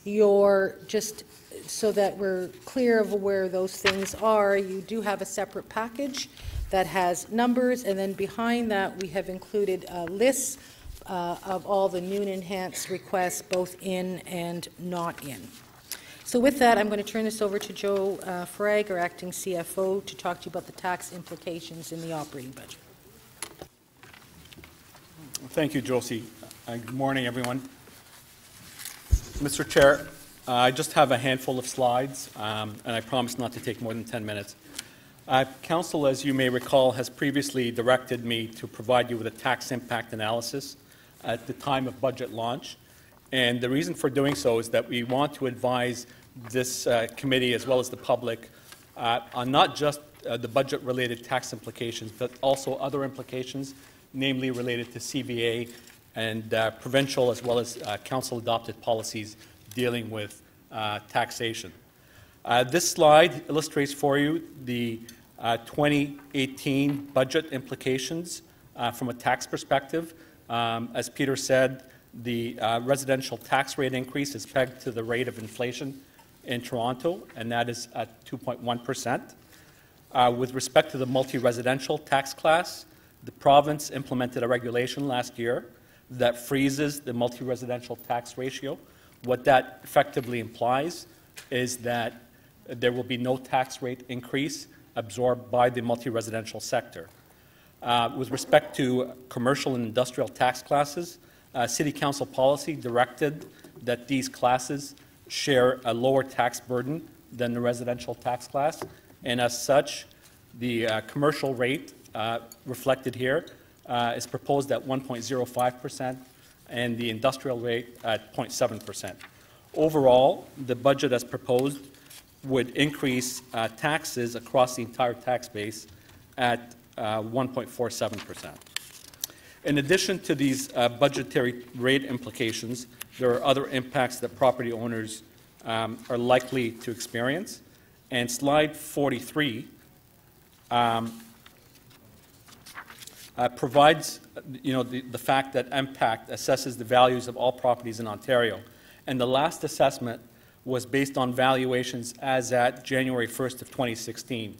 Speaker 4: Just so that we're clear of where those things are, you do have a separate package that has numbers, and then behind that we have included lists of all the new and enhanced requests, both in and not in. So with that, I'm going to turn this over to Joe Farag, our acting CFO, to talk to you about the tax implications in the operating budget.
Speaker 5: Thank you, Josie. Good morning, everyone. Mr. Chair, I just have a handful of slides, and I promise not to take more than 10 minutes. Council, as you may recall, has previously directed me to provide you with a tax impact analysis at the time of budget launch. And the reason for doing so is that we want to advise this committee as well as the public on not just the budget-related tax implications, but also other implications, namely related to CVA and provincial as well as council-adopted policies dealing with taxation. This slide illustrates for you the 2018 budget implications from a tax perspective. As Peter said, the residential tax rate increase is pegged to the rate of inflation in Toronto, and that is at 2.1%. With respect to the multi-residential tax class, the province implemented a regulation last year that freezes the multi-residential tax ratio. What that effectively implies is that there will be no tax rate increase absorbed by the multi-residential sector. With respect to commercial and industrial tax classes, City Council policy directed that these classes share a lower tax burden than the residential tax class, and as such, the commercial rate reflected here is proposed at 1.05% and the industrial rate at 0.7%. Overall, the budget as proposed would increase taxes across the entire tax base at 1.47%. In addition to these budgetary rate implications, there are other impacts that property owners are likely to experience, And slide 43 provides the fact that MPACT assesses the values of all properties in Ontario. And the last assessment was based on valuations as at January 1st of 2016.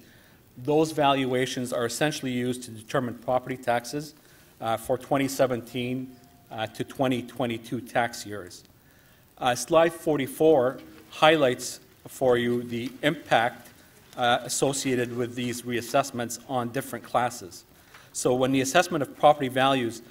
Speaker 5: Those valuations are essentially used to determine property taxes for 2017 to 2022 tax years. Slide 44 highlights for you the impact associated with these reassessments on different classes. So when the assessment of property values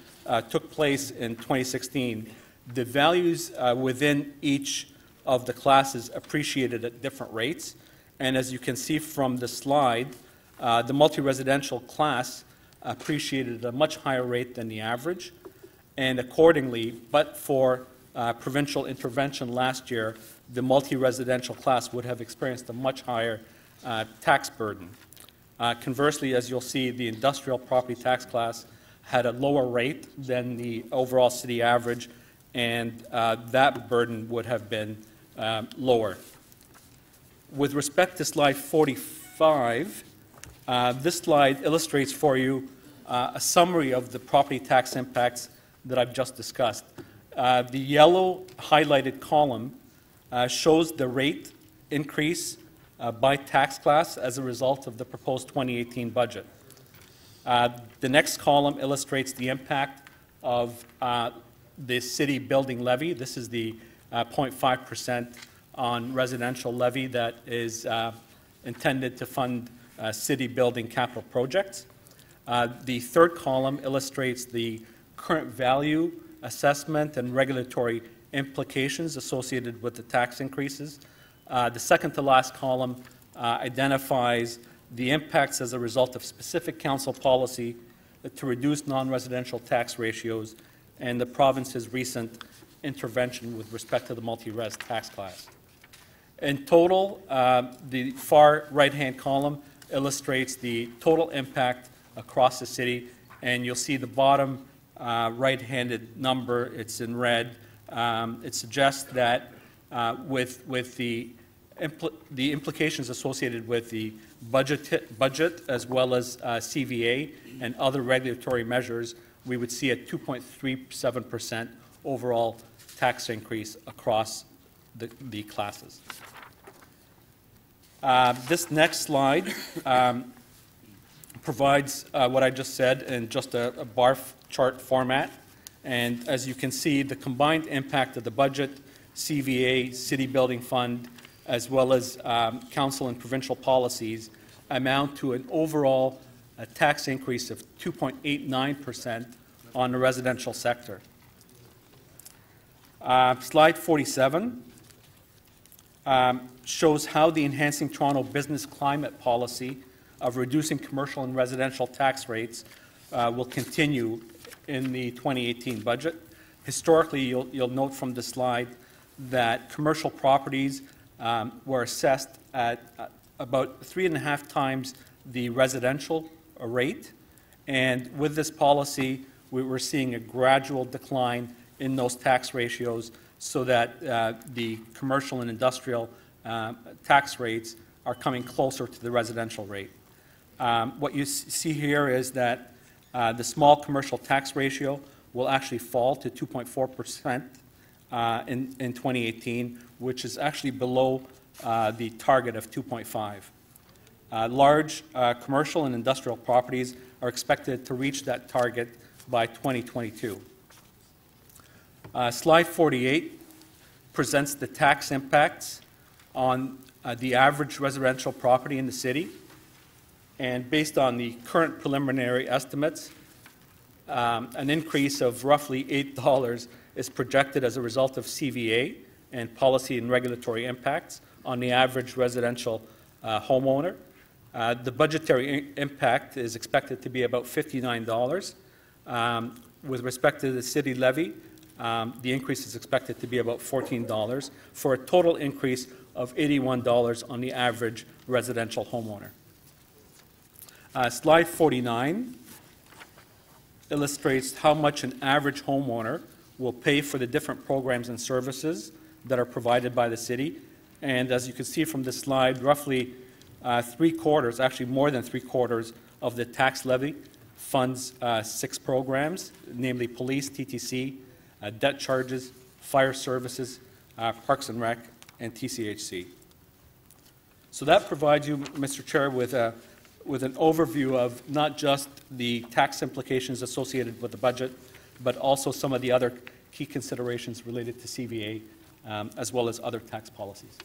Speaker 5: took place in 2016, the values within each of the classes appreciated at different rates. And as you can see from the slide, the multi-residential class appreciated at a much higher rate than the average. And accordingly, but for provincial intervention last year, the multi-residential class would have experienced a much higher tax burden. Conversely, as you'll see, the industrial property tax class had a lower rate than the overall city average, and that burden would have been lower. With respect to slide 45, this slide illustrates for you a summary of the property tax impacts that I've just discussed. The yellow highlighted column shows the rate increase by tax class as a result of the proposed 2018 budget. The next column illustrates the impact of the city building levy. This is the 0.5% on residential levy that is intended to fund city building capital projects. The third column illustrates the current value assessment and regulatory implications associated with the tax increases. The second to last column identifies the impacts as a result of specific council policy to reduce non-residential tax ratios and the province's recent intervention with respect to the multi-res tax class. In total, the far right-hand column illustrates the total impact across the city, and you'll see the bottom right-handed number, it's in red. It suggests that with the implications associated with the budget as well as CVA and other regulatory measures, we would see a 2.37% overall tax increase across the classes. This next slide provides what I just said in just a bar chart format. And as you can see, the combined impact of the budget, CVA, City Building Fund, as well as council and provincial policies amount to an overall tax increase of 2.89% on the residential sector. Slide 47 shows how the Enhancing Toronto Business Climate policy of reducing commercial and residential tax rates will continue in the 2018 budget. Historically, you'll note from the slide that commercial properties were assessed at about 3.5 times the residential rate, and with this policy, we were seeing a gradual decline in those tax ratios so that the commercial and industrial tax rates are coming closer to the residential rate. What you see here is that the small commercial tax ratio will actually fall to 2.4% in 2018, which is actually below the target of 2.5. Large commercial and industrial properties are expected to reach that target by 2022. Slide 48 presents the tax impacts on the average residential property in the city. And based on the current preliminary estimates, an increase of roughly $8 is projected as a result of CVA and policy and regulatory impacts on the average residential homeowner. The budgetary impact is expected to be about $59. With respect to the city levy, the increase is expected to be about $14 for a total increase of $81 on the average residential homeowner. Slide 49 illustrates how much an average homeowner will pay for the different programs and services that are provided by the city. And as you can see from this slide, roughly three-quarters, actually more than three-quarters of the tax levy funds 6 programs, namely police, TTC, debt charges, fire services, Parks and Rec, and TCHC. So that provides you, Mr. Chair, with an overview of not just the tax implications associated with the budget, but also some of the other key considerations related to CVA, as well as other tax policies.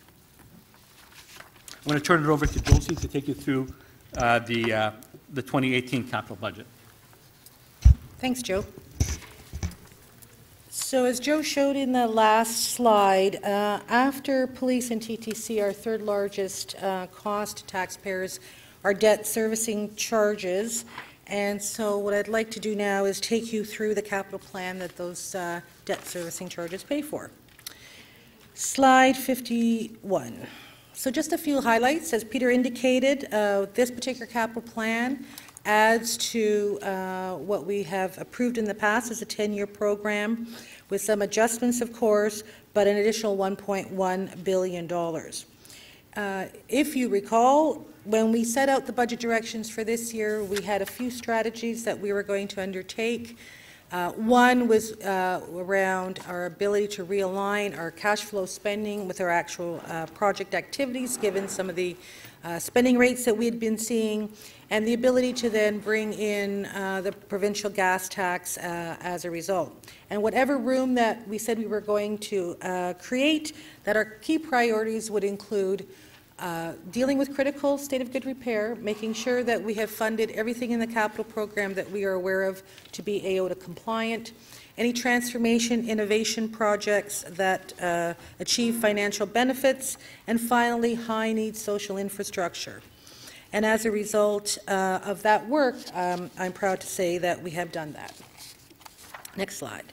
Speaker 5: I'm going to turn it over to Josie to take you through the 2018 capital budget.
Speaker 4: Thanks, Joe. So as Joe showed in the last slide, after police and TTC, our third largest cost to taxpayers are debt servicing charges. And so what I'd like to do now is take you through the capital plan that those debt servicing charges pay for. Slide 51. So just a few highlights. As Peter indicated, this particular capital plan adds to what we have approved in the past as a 10-year program with some adjustments, of course, but an additional $1.1 billion. If you recall, when we set out the budget directions for this year, we had a few strategies that we were going to undertake. One was around our ability to realign our cash flow spending with our actual project activities, given some of the spending rates that we had been seeing, and the ability to then bring in the provincial gas tax as a result. And whatever room that we said we were going to create, that our key priorities would include dealing with critical state of good repair, making sure that we have funded everything in the capital program that we are aware of to be AOTA compliant, any transformation innovation projects that achieve financial benefits, and finally high-need social infrastructure. And as a result of that work, I'm proud to say that we have done that. Next slide.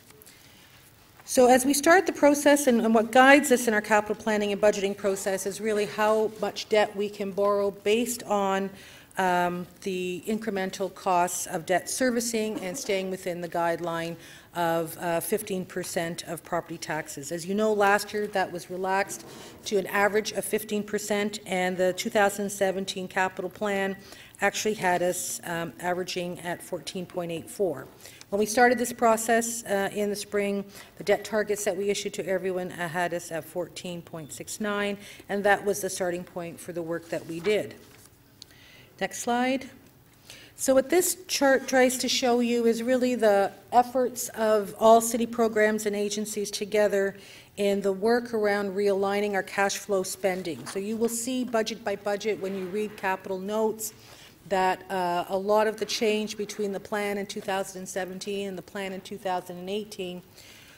Speaker 4: So as we start the process, and what guides us in our capital planning and budgeting process is really how much debt we can borrow based on the incremental costs of debt servicing and staying within the guideline of 15% of property taxes. As you know, last year that was relaxed to an average of 15%, and the 2017 capital plan actually had us averaging at 14.84. When we started this process in the spring, the debt targets that we issued to everyone had us at 14.69, and that was the starting point for the work that we did. Next slide. So what this chart tries to show you is really the efforts of all city programs and agencies together in the work around realigning our cash flow spending. So you will see budget by budget when you read capital notes that a lot of the change between the plan in 2017 and the plan in 2018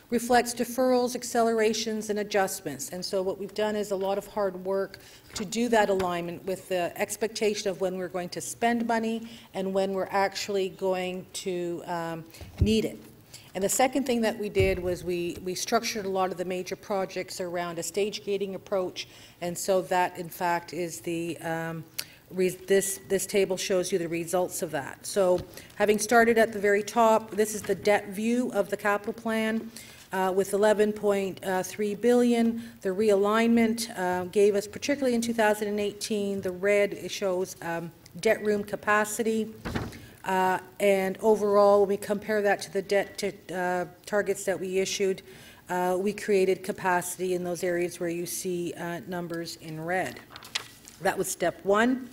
Speaker 4: reflects deferrals, accelerations, and adjustments. And so what we've done is a lot of hard work to do that alignment with the expectation of when we're going to spend money and when we're actually going to need it. And the second thing that we did was we structured a lot of the major projects around a stage gating approach, and so that in fact is the this table shows you the results of that. So having started at the very top, this is the debt view of the capital plan with $11.3 billion. The realignment gave us, particularly in 2018, the red shows debt room capacity. And overall, when we compare that to the debt targets that we issued, we created capacity in those areas where you see numbers in red. That was step one.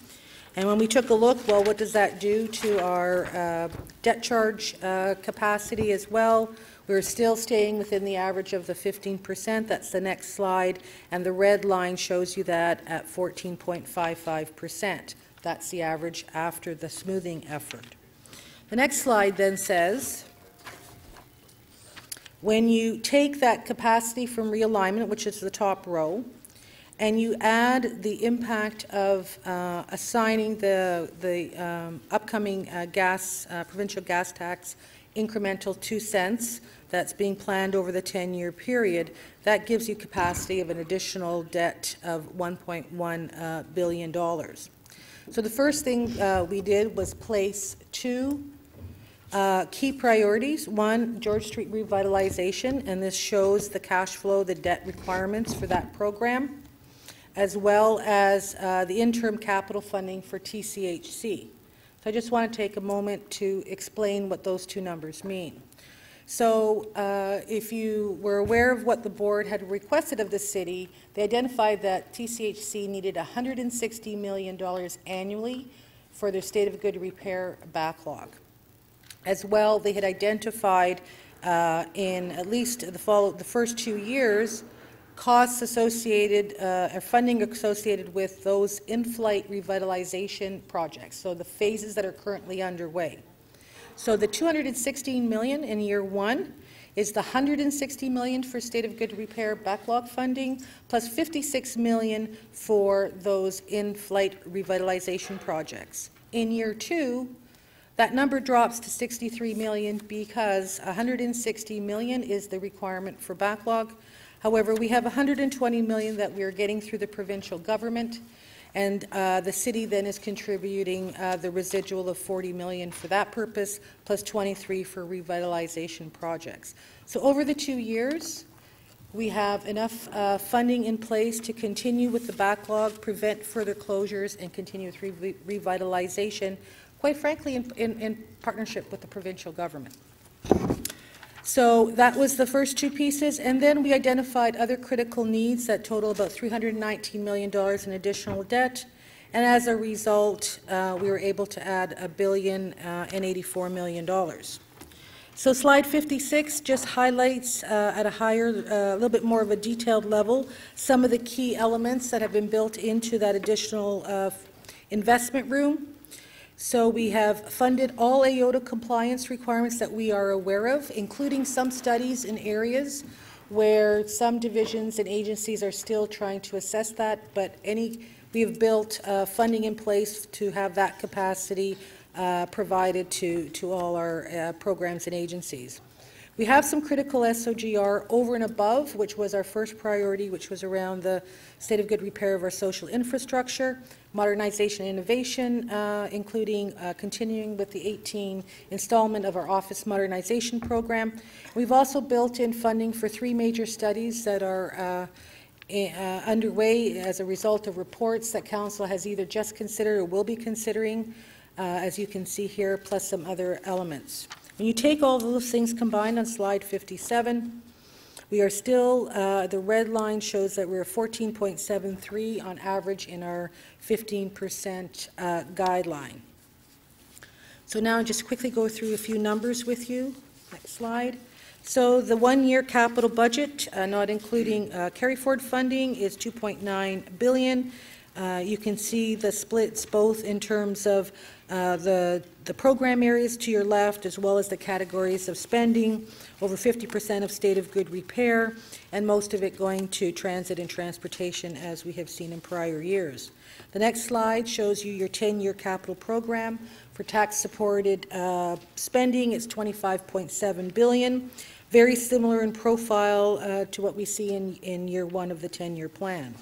Speaker 4: And when we took a look, well, what does that do to our debt charge capacity as well? We're still staying within the average of the 15%. That's the next slide. And the red line shows you that at 14.55%. That's the average after the smoothing effort. The next slide then says, when you take that capacity from realignment, which is the top row, and you add the impact of assigning the upcoming provincial gas tax incremental 2 cents that's being planned over the 10-year period, that gives you capacity of an additional debt of $1.1 billion. So the first thing we did was place two key priorities. One, George Street revitalization, and this shows the cash flow, the debt requirements for that program. as well as the interim capital funding for TCHC. So I just want to take a moment to explain what those two numbers mean. So if you were aware of what the board had requested of the city, they identified that TCHC needed $160 million annually for their state of good repair backlog. As well, they had identified in at least the first 2 years costs associated or funding associated with those in-flight revitalization projects, so the phases that are currently underway. So the $216 million in year one is the $160 million for state of good repair backlog funding, plus $56 million for those in-flight revitalization projects. In year two, that number drops to $63 million because $160 million is the requirement for backlog. However, we have $120 million that we are getting through the provincial government, and the city then is contributing the residual of $40 million for that purpose, plus $23 for revitalization projects. So over the 2 years, we have enough funding in place to continue with the backlog, prevent further closures, and continue with revitalization, quite frankly, in partnership with the provincial government. So that was the first two pieces, and then we identified other critical needs that total about $319 million in additional debt, and as a result, we were able to add $1,084 million. So slide 56 just highlights at a higher, a little bit more of a detailed level, some of the key elements that have been built into that additional investment room. So we have funded all AOTA compliance requirements that we are aware of, including some studies in areas where some divisions and agencies are still trying to assess that, but we have built funding in place to have that capacity provided to all our programs and agencies. We have some critical SOGR over and above, which was our first priority, which was around the state of good repair of our social infrastructure, modernization and innovation, including continuing with the 18 installment of our office modernization program. We've also built in funding for 3 major studies that are underway as a result of reports that Council has either just considered or will be considering, as you can see here, plus some other elements. When you take all those things combined on slide 57, we are still, the red line shows that we're 14.73 on average in our 15% guideline. So now just quickly go through a few numbers with you. Next slide. So the 1-year capital budget, not including carry forward funding, is $2.9 billion. You can see the splits both in terms of the program areas to your left, as well as the categories of spending, over 50% of state of good repair, and most of it going to transit and transportation, as we have seen in prior years. The next slide shows you your 10-year capital program. For tax-supported spending, it's $25.7 billion, very similar in profile to what we see in year one of the 10-year plan.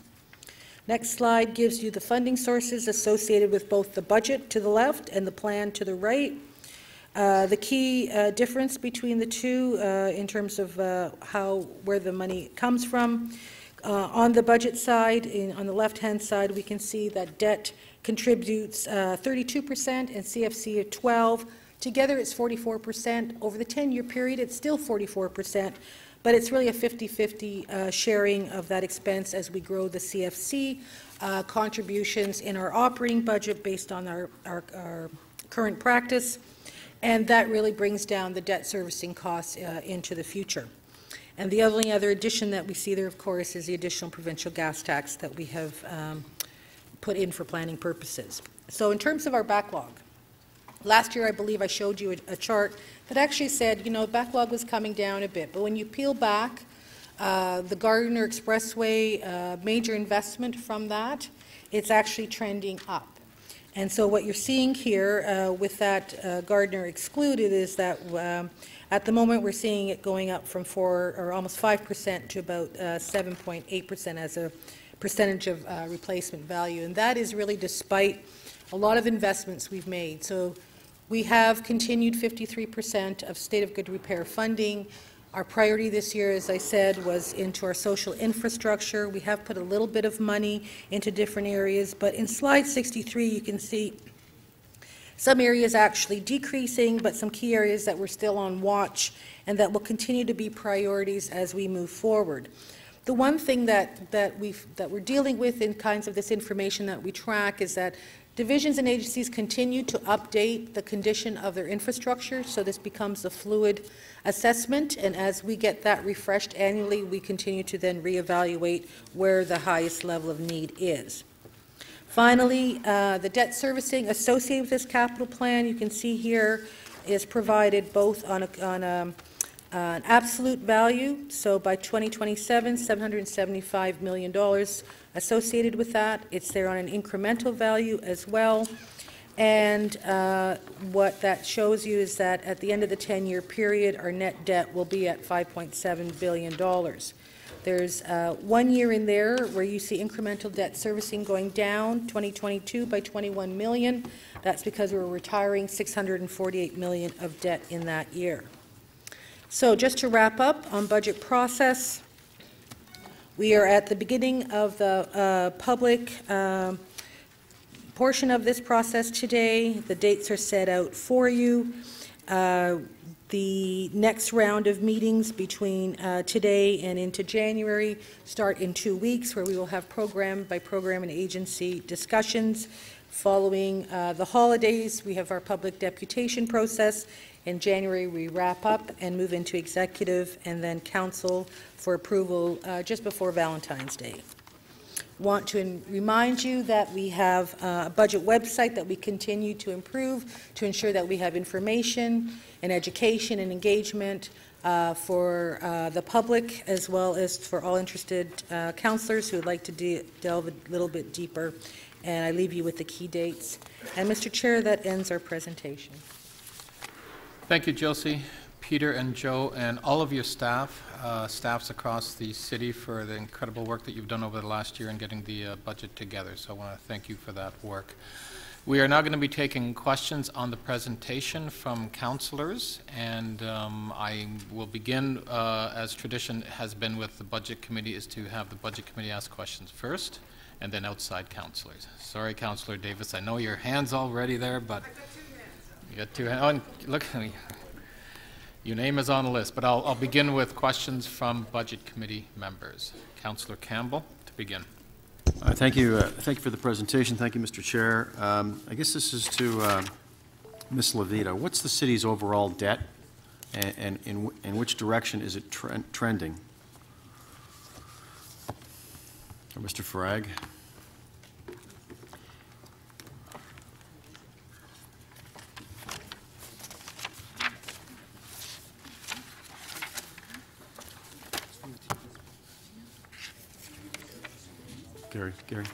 Speaker 4: Next slide gives you the funding sources associated with both the budget to the left and the plan to the right. The key difference between the two in terms of where the money comes from. On the budget side, on the left-hand side, we can see that debt contributes 32% and CFC at 12%. Together, it's 44%. Over the 10-year period, it's still 44%. But it's really a 50-50 sharing of that expense as we grow the CFC contributions in our operating budget based on our current practice, and that really brings down the debt servicing costs into the future. And the only other addition that we see there, of course, is the additional provincial gas tax that we have put in for planning purposes. So in terms of our backlog, last year I believe I showed you a chart that actually said, you know, backlog was coming down a bit. But when you peel back the Gardiner Expressway major investment from that, it's actually trending up. And so what you're seeing here with that Gardiner excluded is that at the moment we're seeing it going up from 4 or almost 5% to about 7.8% as a percentage of replacement value. And that is really despite a lot of investments we've made. So we have continued 53% of state of good repair funding. Our priority this year, as I said, was into our social infrastructure. We have put a little bit of money into different areas, but in slide 63 you can see some areas actually decreasing, but some key areas that we're still on watch and that will continue to be priorities as we move forward. The one thing that we're dealing with in kinds of this information that we track is that divisions and agencies continue to update the condition of their infrastructure, so this becomes a fluid assessment, and as we get that refreshed annually, we continue to then reevaluate where the highest level of need is. Finally, the debt servicing associated with this capital plan, you can see here, is provided both on an absolute value, so by 2027, $775 million associated with that. It's there on an incremental value as well. And what that shows you is that at the end of the 10-year period, our net debt will be at $5.7 billion. There's 1 year in there where you see incremental debt servicing going down, 2022 by 21 million. That's because we're retiring 648 million of debt in that year. So just to wrap up on budget process, we are at the beginning of the public portion of this process today. The dates are set out for you. The next round of meetings between today and into January start in 2 weeks, where we will have program by program and agency discussions. Following the holidays, we have our public deputation process. In January, we wrap up and move into executive and then council for approval just before Valentine's Day. Want to remind you that we have a budget website that we continue to improve to ensure that we have information and education and engagement for the public, as well as for all interested councillors who would like to delve a little bit deeper. And I leave you with the key dates. And Mr. Chair, that ends our presentation.
Speaker 1: Thank you, Josie, Peter, and Joe, and all of your staff, staffs across the city for the incredible work that you've done over the last year in getting the budget together. So I want to thank you for that work. We are now going to be taking questions on the presentation from councillors, and I will begin, as tradition has been with the Budget Committee, is to have the Budget Committee ask questions first, and then outside councillors. Sorry, Councillor Davis, I know your hand's already there, but you got 2 hands. Oh, and look, your name is on the list, but I'll begin with questions from Budget Committee members. Councillor Campbell, to begin.
Speaker 6: Thank you for the presentation. Thank you, Mr. Chair. I guess this is to Ms. Levita. What's the city's overall debt, and in which direction is it trending? Or Mr. Farag? Gary.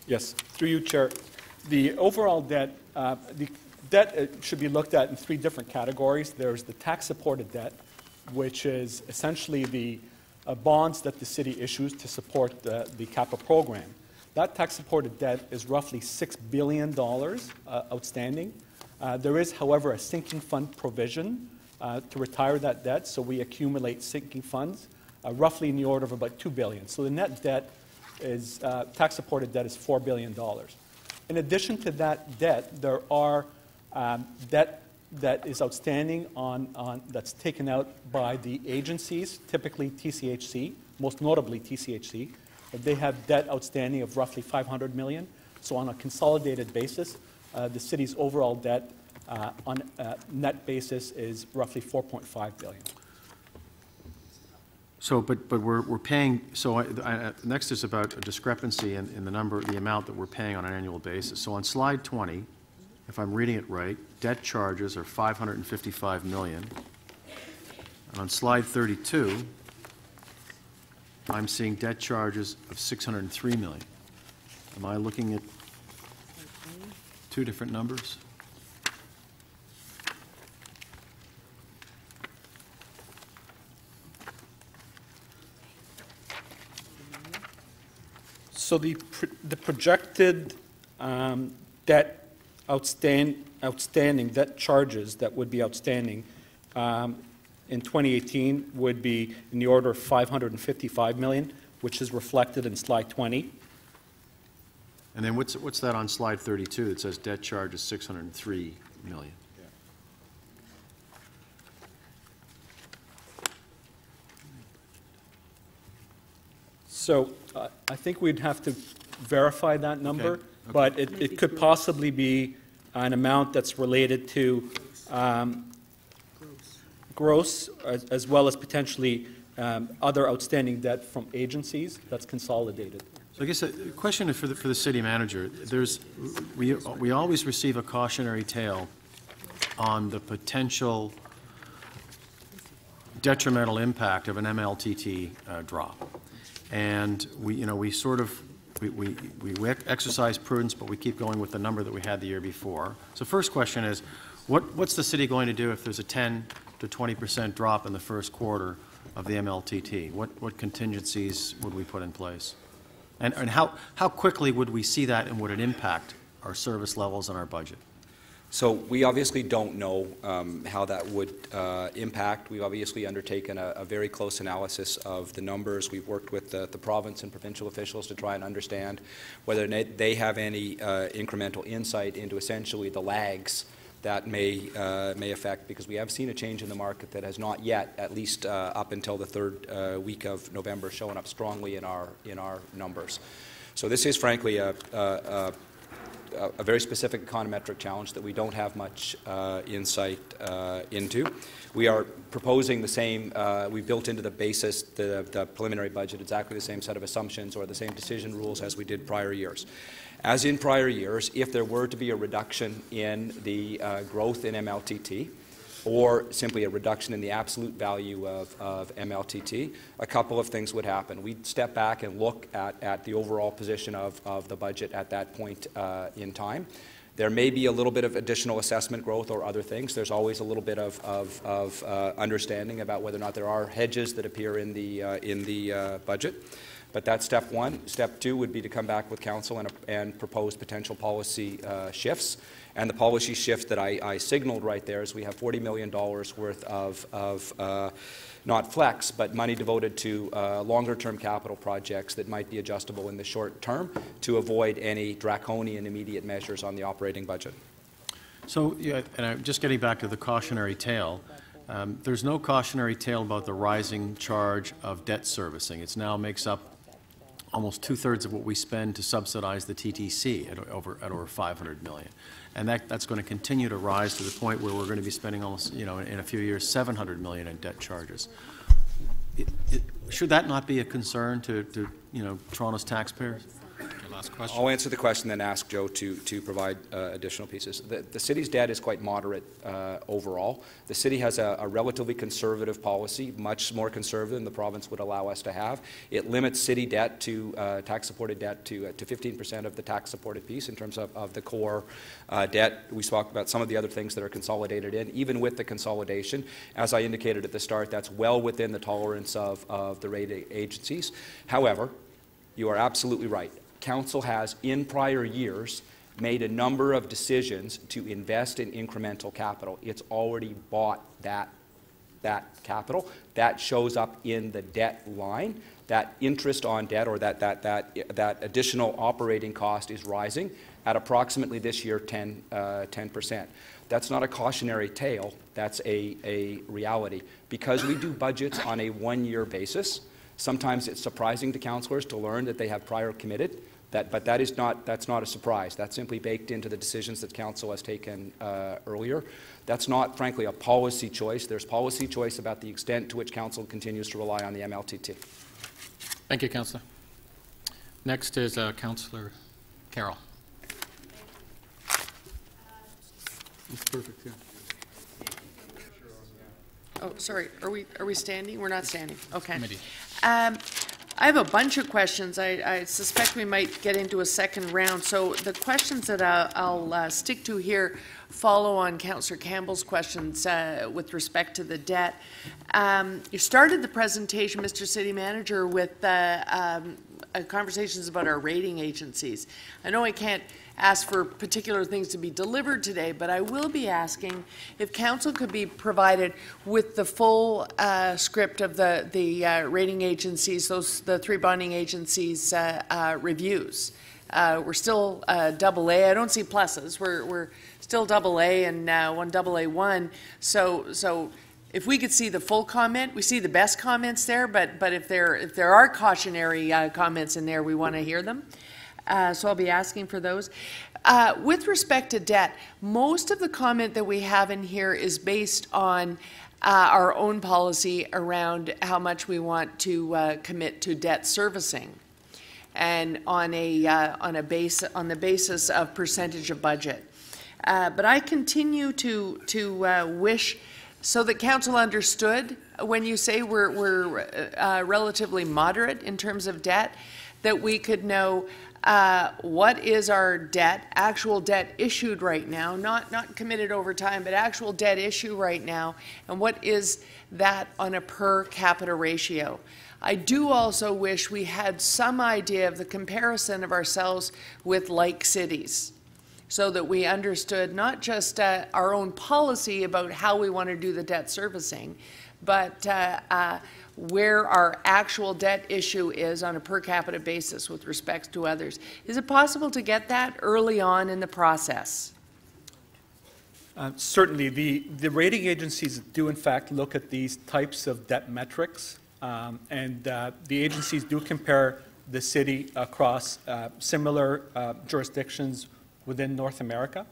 Speaker 5: Yes, through you, Chair. The overall debt, should be looked at in 3 different categories. There's the tax-supported debt, which is essentially the bonds that the city issues to support the capital program. That tax-supported debt is roughly $6 billion outstanding. There is, however, a sinking fund provision to retire that debt, so we accumulate sinking funds. Roughly in the order of about $2 billion. So the net debt is, tax-supported debt is $4 billion. In addition to that debt, there are debt that is outstanding that's taken out by the agencies, typically TCHC, most notably TCHC. They have debt outstanding of roughly $500 million. So on a consolidated basis, the city's overall debt on a net basis is roughly $4.5 billion.
Speaker 6: So, but we're paying. So next is about a discrepancy in the amount that we're paying on an annual basis. So on slide 20, if I'm reading it right, debt charges are $555 million. And on slide 32, I'm seeing debt charges of $603 million. Am I looking at 2 different numbers?
Speaker 5: So the projected debt outstanding debt charges that would be outstanding in 2018 would be in the order of $555 million, which is reflected in slide 20.
Speaker 6: And then what's that on slide 32 that says debt charge is $603 million?
Speaker 5: So I think we'd have to verify that number,
Speaker 6: Okay.
Speaker 5: but it could possibly be an amount that's related to gross, as well as potentially other outstanding debt from agencies that's consolidated.
Speaker 6: So I guess a question for the city manager. We always receive a cautionary tale on the potential detrimental impact of an MLTT drop. And we exercise prudence, but we keep going with the number that we had the year before. So first question is, what's the city going to do if there's a 10 to 20% drop in the first quarter of the MLTT? What contingencies would we put in place? And how quickly would we see that, and would it impact our service levels and our budget?
Speaker 2: So we obviously don't know how that would impact. We've obviously undertaken a very close analysis of the numbers. We've worked with the province and provincial officials to try and understand whether they have any incremental insight into essentially the lags that may affect, because we have seen a change in the market that has not yet, at least up until the third week of November, shown up strongly in our numbers. So this is frankly a very specific econometric challenge that we don't have much insight into. We are proposing the same, we built into the basis, the preliminary budget, exactly the same set of assumptions or the same decision rules as we did prior years. As in prior years, if there were to be a reduction in the growth in MLTT, or simply a reduction in the absolute value of MLTT, a couple of things would happen. We'd step back and look at the overall position of the budget at that point in time. There may be a little bit of additional assessment growth or other things. There's always a little bit of understanding about whether or not there are hedges that appear in the budget. But that's step one. Step two would be to come back with council and propose potential policy shifts. And the policy shift that I signaled right there is we have $40 million worth of not flex, but money devoted to longer-term capital projects that might be adjustable in the short term to avoid any draconian immediate measures on the operating budget.
Speaker 6: So, yeah, and I'm just getting back to the cautionary tale. There's no cautionary tale about the rising charge of debt servicing. It now makes up almost two-thirds of what we spend to subsidize the TTC at over $500 million. And that's going to continue to rise to the point where we're going to be spending almost, in a few years, $700 million in debt charges. Should that not be a concern to Toronto's taxpayers?
Speaker 1: Last question.
Speaker 2: I'll answer the question, then ask Joe to provide additional pieces. The city's debt is quite moderate overall. The city has a relatively conservative policy, much more conservative than the province would allow us to have. It limits city debt to tax-supported debt to 15% of the tax-supported piece in terms of the core debt. We spoke about some of the other things that are consolidated in. Even with the consolidation, as I indicated at the start, that's well within the tolerance of the rating agencies. However, you are absolutely right. Council has, in prior years, made a number of decisions to invest in incremental capital. It's already bought that capital. That shows up in the debt line. That interest on debt, or that additional operating cost, is rising at approximately this year 10%. That's not a cautionary tale. That's a reality. Because we do budgets on a one-year basis, sometimes it's surprising to councillors to learn that they have prior committed, but that's not a surprise. That's simply baked into the decisions that council has taken earlier. That's not, frankly, a policy choice. There's policy choice about the extent to which council continues to rely on the MLTT.
Speaker 1: Thank you, Councillor. Next is Councillor Carroll.
Speaker 7: That's perfect, yeah.
Speaker 3: Oh, sorry, are we standing? We're not standing, okay.
Speaker 1: Committee.
Speaker 3: I have a bunch of questions. I suspect we might get into a second round. So the questions that I'll stick to here follow on Councillor Campbell's questions with respect to the debt. You started the presentation, Mr. City Manager, with conversations about our rating agencies. I know I can't ask for particular things to be delivered today, but I will be asking if Council could be provided with the full script of the rating agencies, the three bonding agencies' reviews. We're still AA. I don't see pluses. We're still AA and one AA1. So if we could see the full comment, we see the best comments there. But if there are cautionary comments in there, we want to hear them. So I'll be asking for those. With respect to debt, most of the comment that we have in here is based on our own policy around how much we want to commit to debt servicing, and on the basis of percentage of budget. But I continue to wish, so that Council understood when you say we're relatively moderate in terms of debt, that we could know what is our debt, actual debt issued right now, not committed over time, but actual debt issue right now, and what is that on a per capita ratio. I do also wish we had some idea of the comparison of ourselves with like cities, so that we understood not just our own policy about how we want to do the debt servicing, but where our actual debt issue is on a per capita basis with respect to others. Is it possible to get that early on in the process?
Speaker 5: Certainly. The rating agencies do, in fact, look at these types of debt metrics, and the agencies do compare the city across similar jurisdictions within North America.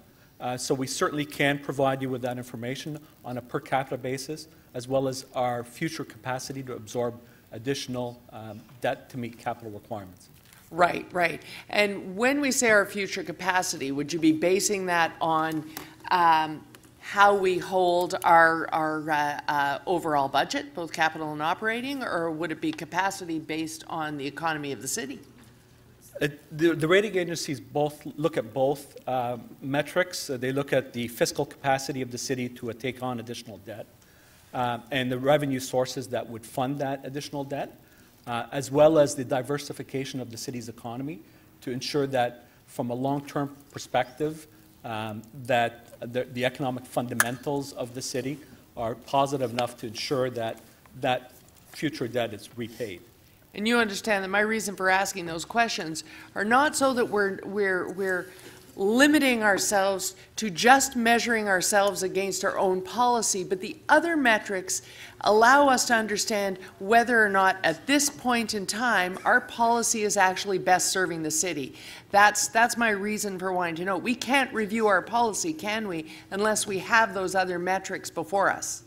Speaker 5: So we certainly can provide you with that information on a per capita basis, as well as our future capacity to absorb additional debt to meet capital requirements.
Speaker 3: Right. And when we say our future capacity, would you be basing that on how we hold our overall budget, both capital and operating, or would it be capacity based on the economy of the city?
Speaker 5: The rating agencies both look at both metrics. They look at the fiscal capacity of the city to take on additional debt, and the revenue sources that would fund that additional debt, as well as the diversification of the city's economy to ensure that from a long-term perspective that the economic fundamentals of the city are positive enough to ensure that that future debt is repaid.
Speaker 3: And you understand that my reason for asking those questions are not so that we're limiting ourselves to just measuring ourselves against our own policy, but the other metrics allow us to understand whether or not at this point in time our policy is actually best serving the city. That's my reason for wanting to know. We can't review our policy, can we, unless we have those other metrics before us.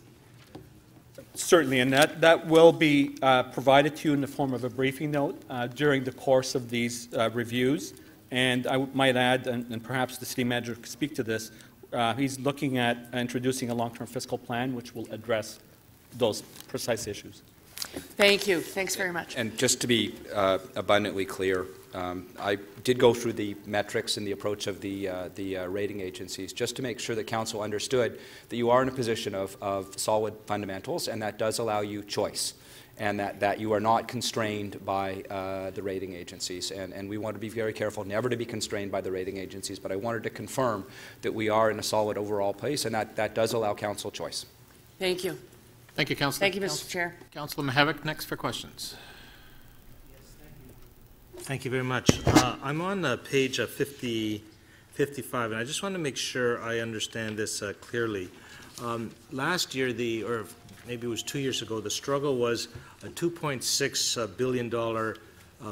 Speaker 5: Certainly, and that will be provided to you in the form of a briefing note during the course of these reviews. And I might add, and perhaps the city manager could speak to this, he's looking at introducing a long-term fiscal plan which will address those precise issues.
Speaker 3: Thank you. Thanks very much.
Speaker 2: And just to be abundantly clear, I did go through the metrics and the approach of the rating agencies just to make sure that Council understood that you are in a position of solid fundamentals, and that does allow you choice, and that you are not constrained by the rating agencies. And we want to be very careful never to be constrained by the rating agencies, but I wanted to confirm that we are in a solid overall place, and that does allow Council choice.
Speaker 3: Thank you.
Speaker 1: Thank you, Councillor.
Speaker 3: Thank you, Mr. Chair.
Speaker 1: Councillor Mihevc, next for questions.
Speaker 8: Thank you very much. I'm on page 55, and I just want to make sure I understand this clearly. Last year, or maybe it was 2 years ago, the struggle was a $2.6 billion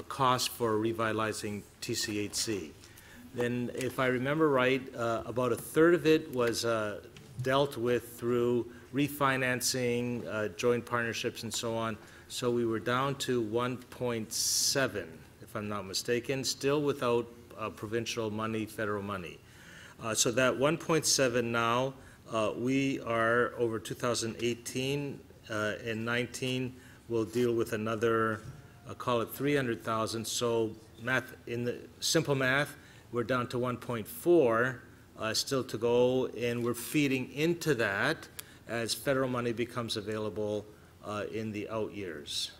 Speaker 8: cost for revitalizing TCHC. Then, if I remember right, about a third of it was dealt with through refinancing, joint partnerships, and so on. So we were down to 1.7, if I'm not mistaken, still without provincial money, federal money. So that 1.7 now, we are over 2018 and 19 will deal with another, call it 300,000. So in the simple math, we're down to 1.4 still to go, and we're feeding into that as federal money becomes available in the out years.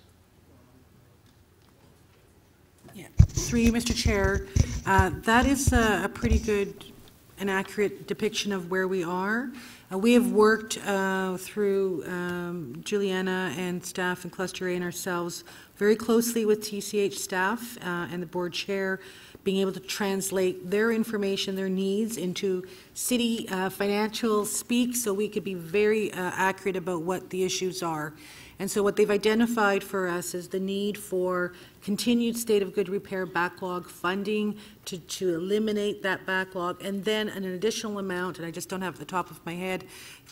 Speaker 4: Yeah. Through you, Mr. Chair, that is a pretty good and accurate depiction of where we are. We have worked through Juliana and staff and Cluster A and ourselves very closely with TCH staff and the board chair, being able to translate their information, their needs into city financial speak, so we could be very accurate about what the issues are. And so what they've identified for us is the need for continued state of good repair backlog funding to eliminate that backlog, and then an additional amount, and I just don't have it at the top of my head,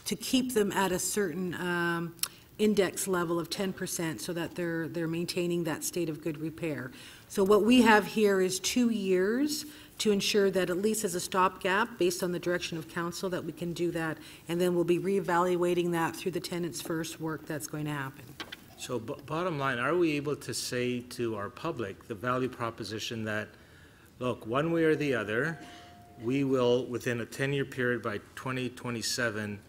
Speaker 4: to keep them at a certain index level of 10% so that they're maintaining that state of good repair. So what we have here is 2 years to ensure that, at least as a stopgap, based on the direction of council, that we can do that, and then we'll be reevaluating that through the tenants first work that's going to happen.
Speaker 8: So bottom line, are we able to say to our public the value proposition that, look, one way or the other, we will, within a 10-year period by 2027,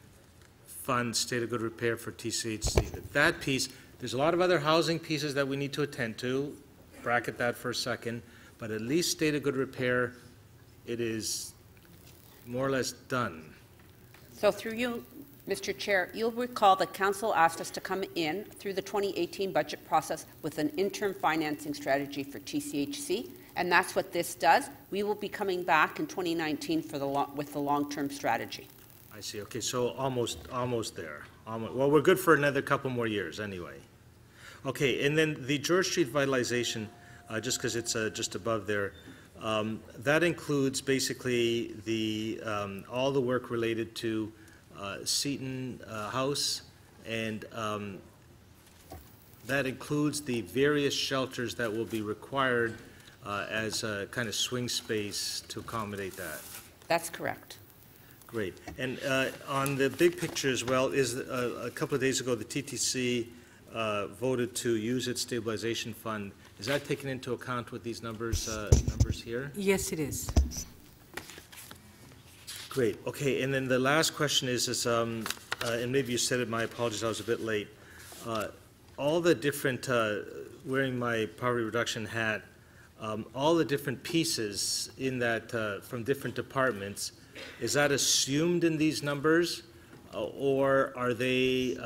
Speaker 8: fund state of good repair for TCHC? That piece, there's a lot of other housing pieces that we need to attend to, bracket that for a second, but at least state of good repair, it is more or less done.
Speaker 9: So through you, Mr. Chair, you'll recall that Council asked us to come in through the 2018 budget process with an interim financing strategy for TCHC, and that's what this does. We will be coming back in 2019 for with the long-term strategy.
Speaker 8: I see. Okay, so almost there. Well, we're good for another couple more years anyway. Okay, and then the George Street vitalization, just because it's just above there, that includes basically the all the work related to Seton House, and that includes the various shelters that will be required as a kind of swing space to accommodate that.
Speaker 9: That's correct.
Speaker 8: Great. And on the big picture as well, is a couple of days ago the TTC voted to use its stabilization fund. Is that taken into account with these numbers here?
Speaker 4: Yes, it is.
Speaker 8: Great. Okay. And then the last question is and maybe you said it. My apologies. I was a bit late. All the different wearing my poverty reduction hat, all the different pieces in that from different departments. Is that assumed in these numbers, or are they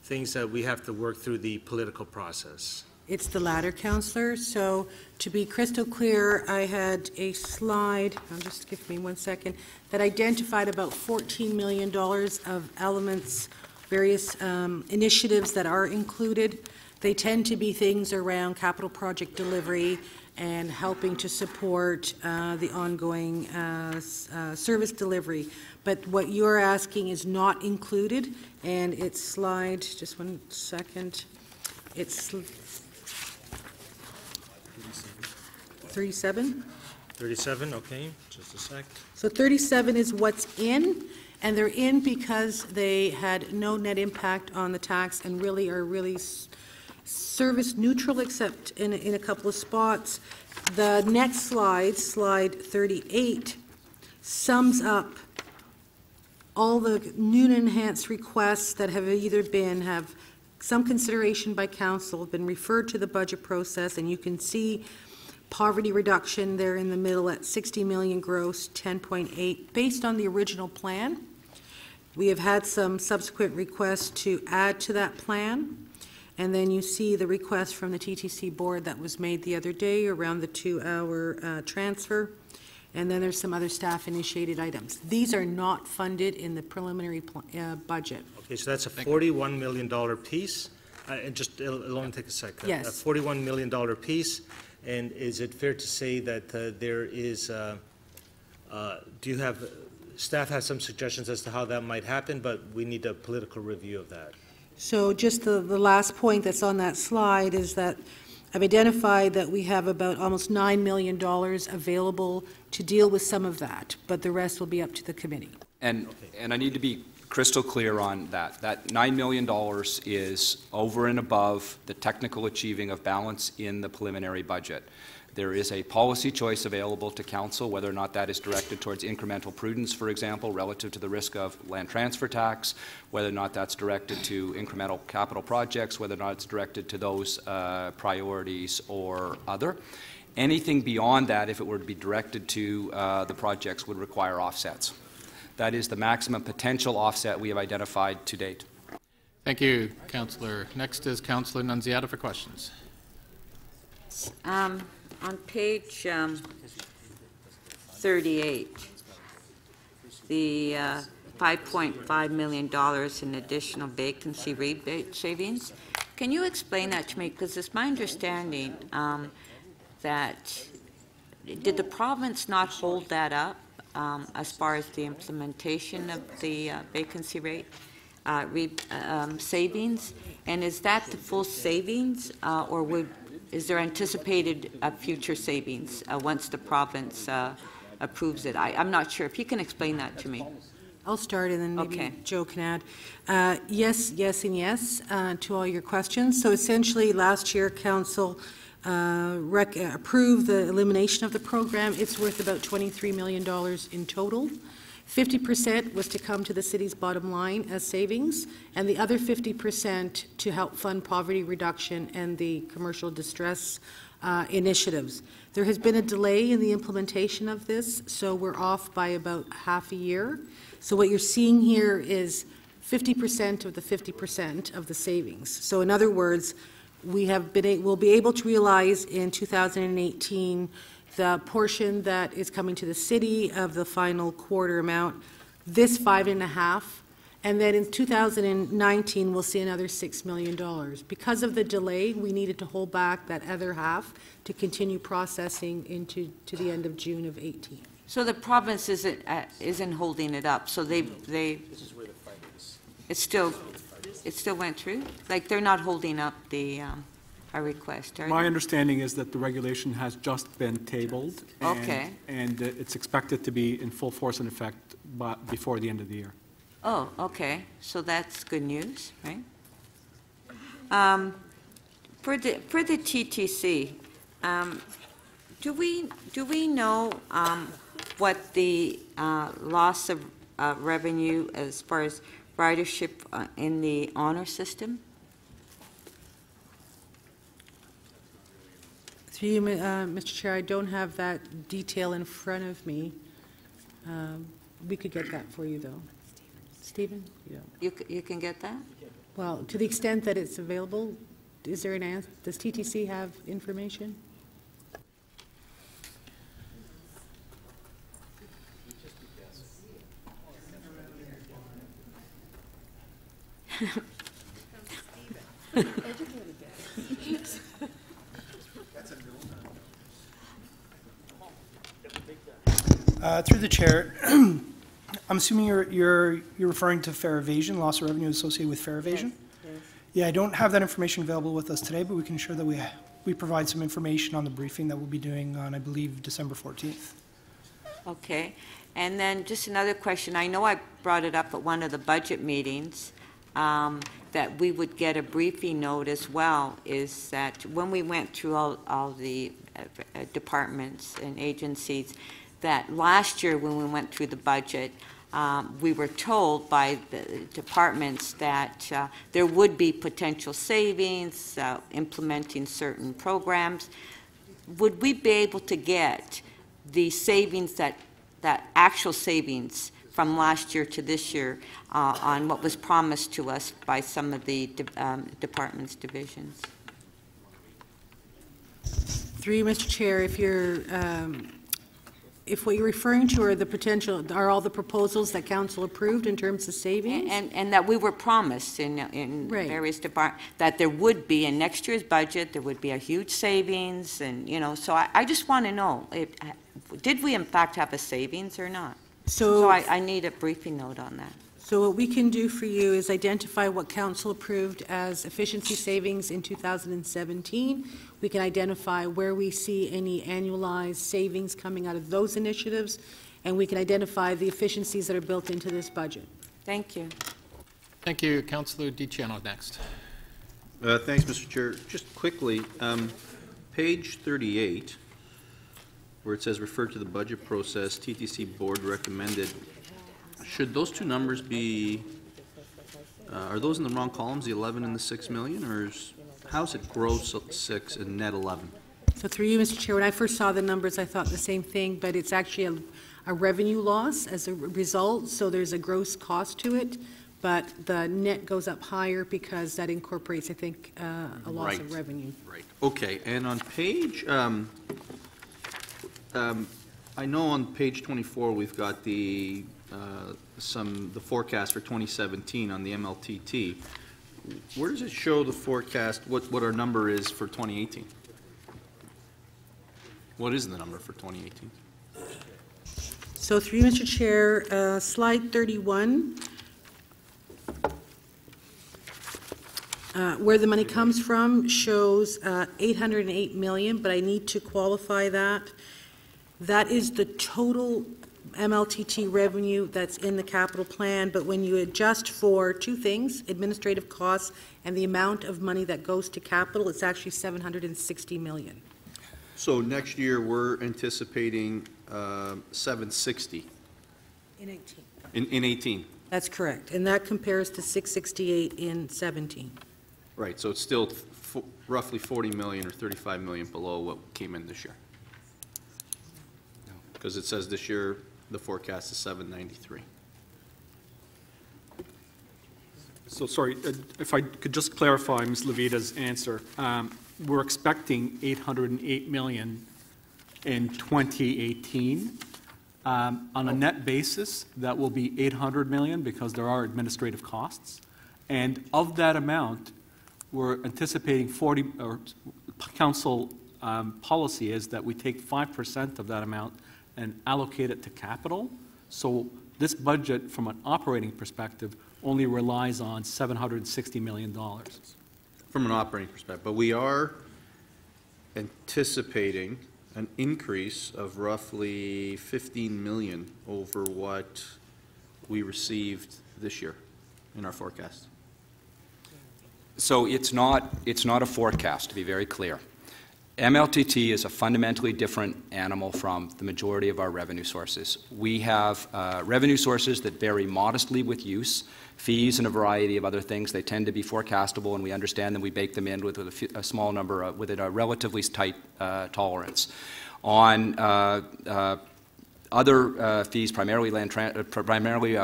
Speaker 8: things that we have to work through the political process?
Speaker 4: It's the latter, Councillor. So to be crystal clear, I had a slide, just give me 1 second, that identified about $14 million of elements, various initiatives that are included. They tend to be things around capital project delivery and helping to support the ongoing service delivery. But what you're asking is not included, and it's slide, just 1 second, it's 37?
Speaker 8: 37, okay, just a sec.
Speaker 4: So 37 is what's in, and they're in because they had no net impact on the tax and really are service neutral, except in a couple of spots. The next slide, slide 38, sums up all the new and enhanced requests that have either have some consideration by council, have been referred to the budget process, and you can see poverty reduction there in the middle at 60 million gross, 10.8, based on the original plan. We have had some subsequent requests to add to that plan. And then you see the request from the TTC board that was made the other day around the 2-hour transfer. And then there's some other staff-initiated items. These are not funded in the preliminary budget.
Speaker 8: Okay, so that's a $41 million piece. It'll only take a second.
Speaker 4: Yes.
Speaker 8: A $41 million piece. And is it fair to say that there is, do you have, staff has some suggestions as to how that might happen, but we need a political review of that?
Speaker 4: So just the last point that's on that slide is that I've identified that we have about almost $9 million available to deal with some of that, but the rest will be up to the committee.
Speaker 2: And I need to be crystal clear on that. That $9 million is over and above the technical achieving of balance in the preliminary budget. There is a policy choice available to Council, whether or not that is directed towards incremental prudence, for example, relative to the risk of land transfer tax, whether or not that's directed to incremental capital projects, whether or not it's directed to those priorities or other. Anything beyond that, if it were to be directed to the projects, would require offsets. That is the maximum potential offset we have identified to date.
Speaker 1: Thank you, Councillor. Next is Councillor Nunziata for questions.
Speaker 10: On page 38, the $5.5 million in additional vacancy rebate savings, can you explain that to me? Because it's my understanding that, did the province not hold that up as far as the implementation of the vacancy rate savings? And is that the full savings, or is there anticipated future savings once the province approves it? I'm not sure. If you can explain that to me.
Speaker 4: I'll start and then maybe Joe can add. Yes, yes, and yes to all your questions. So essentially, last year, Council approved the elimination of the program. It's worth about $23 million in total. 50% was to come to the city's bottom line as savings, and the other 50% to help fund poverty reduction and the commercial distress initiatives. There has been a delay in the implementation of this, so we're off by about half a year. So what you're seeing here is 50% of the 50% of the savings. So in other words, we'll be able to realize in 2018 the portion that is coming to the city of the final quarter amount, this 5.5, and then in 2019 we'll see another $6 million. Because of the delay, we needed to hold back that other half to continue processing to the end of June of 18.
Speaker 10: So the province isn't holding it up. So it still went through. Like they're not holding up the. A request.
Speaker 7: My understanding is that the regulation has just been tabled. And it's expected to be in full force and effect before the end of the year.
Speaker 10: Oh, okay. So that's good news, right? For the TTC, do we know what the loss of revenue as far as ridership in the honor system?
Speaker 4: Through you, Mr. Chair, I don't have that detail in front of me. We could get that for you, though. Stephen? Yeah.
Speaker 10: You can get that?
Speaker 4: Well, to the extent that it's available, is there an answer? Does TTC have information?
Speaker 11: Through the chair, I'm assuming you're referring to fare evasion, loss of revenue associated with fare evasion?
Speaker 10: Yes.
Speaker 11: Yeah, I don't have that information available with us today, but we can ensure that we provide some information on the briefing that we'll be doing on, I believe, December 14th.
Speaker 10: Okay. And then just another question. I know I brought it up at one of the budget meetings, that we would get a briefing note as well, is that when we went through all the departments and agencies, that last year when we went through the budget, we were told by the departments that there would be potential savings, implementing certain programs. Would we be able to get the savings, that actual savings from last year to this year on what was promised to us by some of the departments' divisions?
Speaker 4: Through you, Mr. Chair, if what you're referring to are the potential, are all the proposals that council approved in terms of savings?
Speaker 10: And that we were promised in
Speaker 4: right.
Speaker 10: various departments, that there would be in next year's budget, there would be a huge savings, and, so I just want to know, did we in fact have a savings or not? So I need a briefing note on that.
Speaker 4: So what we can do for you is identify what council approved as efficiency savings in 2017. We can identify where we see any annualized savings coming out of those initiatives, and we can identify the efficiencies that are built into this budget.
Speaker 10: Thank you.
Speaker 1: Thank you. Councillor DiCiano next.
Speaker 6: Thanks, Mr. Chair. Just quickly, page 38, where it says refer to the budget process, TTC board recommended, should those two numbers be, are those in the wrong columns, the 11 and the 6 million, or how's it gross 6 and net 11?
Speaker 4: So through you, Mr. Chair, when I first saw the numbers, I thought the same thing, but it's actually a revenue loss as a result, so there's a gross cost to it, but the net goes up higher because that incorporates, I think, a loss of revenue.
Speaker 6: Right. Okay, and on page, I know on page 24 we've got the forecast for 2017 on the MLTT. Where does it show the forecast, what our number is for 2018? What is the number for 2018?
Speaker 4: So through you, Mr. Chair, slide 31, where the money comes from shows 808 million, but I need to qualify that. That is the total MLTT revenue that's in the capital plan, but when you adjust for two things, administrative costs and the amount of money that goes to capital, it's actually 760 million.
Speaker 6: So next year, we're anticipating 760
Speaker 4: In 18.
Speaker 6: in 18.
Speaker 4: That's correct, and that compares to 668 in 17.
Speaker 6: Right, so it's still roughly 40 million or 35 million below what came in this year. Because it says this year, the forecast is 793.
Speaker 7: So, sorry, if I could just clarify Ms. Levita's answer. We're expecting 808 million in 2018. On a net basis, that will be 800 million because there are administrative costs. And of that amount, we're anticipating 40, or council policy is that we take 5% of that amount and allocate it to capital. So this budget, from an operating perspective, only relies on $760 million.
Speaker 6: From an operating perspective, but we are anticipating an increase of roughly 15 million over what we received this year in our forecast.
Speaker 2: So it's not a forecast, to be very clear. MLTT is a fundamentally different animal from the majority of our revenue sources. We have revenue sources that vary modestly with use, fees and a variety of other things. They tend to be forecastable, and we understand them. We bake them in with a small number, within a relatively tight tolerance. On other fees, primarily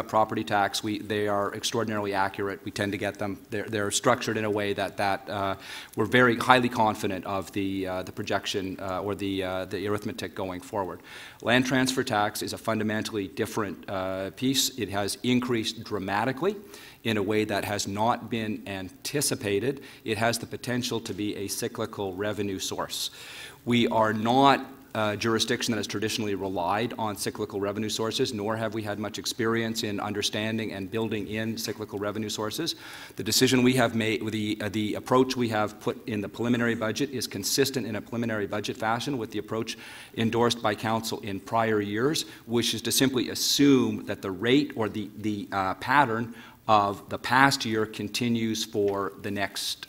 Speaker 2: property tax, they are extraordinarily accurate. We tend to get them. They're structured in a way that we're very highly confident of the projection or the arithmetic going forward. Land transfer tax is a fundamentally different piece. It has increased dramatically in a way that has not been anticipated. It has the potential to be a cyclical revenue source. We are not jurisdiction that has traditionally relied on cyclical revenue sources, nor have we had much experience in understanding and building in cyclical revenue sources. The decision we have made, the approach we have put in the preliminary budget is consistent in a preliminary budget fashion with the approach endorsed by Council in prior years, which is to simply assume that the rate or the pattern of the past year continues for the next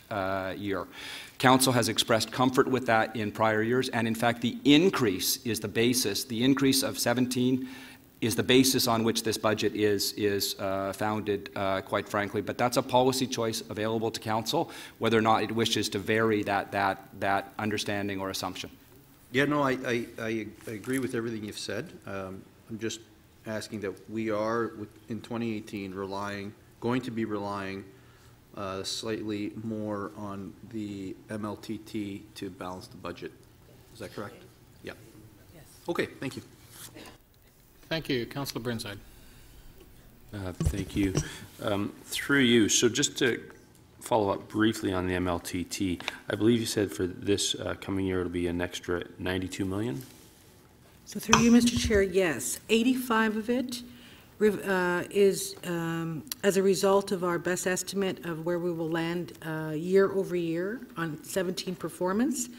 Speaker 2: year. Council has expressed comfort with that in prior years, and in fact the increase is the basis. The increase of 17 is the basis on which this budget is founded, quite frankly. But that's a policy choice available to Council, whether or not it wishes to vary that understanding or assumption.
Speaker 6: Yeah, no, I agree with everything you've said. I'm just asking that we are, in 2018, going to be relying slightly more on the MLTT to balance the budget. Is that correct? Yeah.
Speaker 4: Yes.
Speaker 6: Okay, thank you.
Speaker 1: Thank you. Councillor Burnside.
Speaker 12: Thank you. Through you, so just to follow up briefly on the MLTT, I believe you said for this coming year it'll be an extra 92 million?
Speaker 4: So through you, Mr. Chair, yes. 85 of it is as a result of our best estimate of where we will land year over year on 17 performance.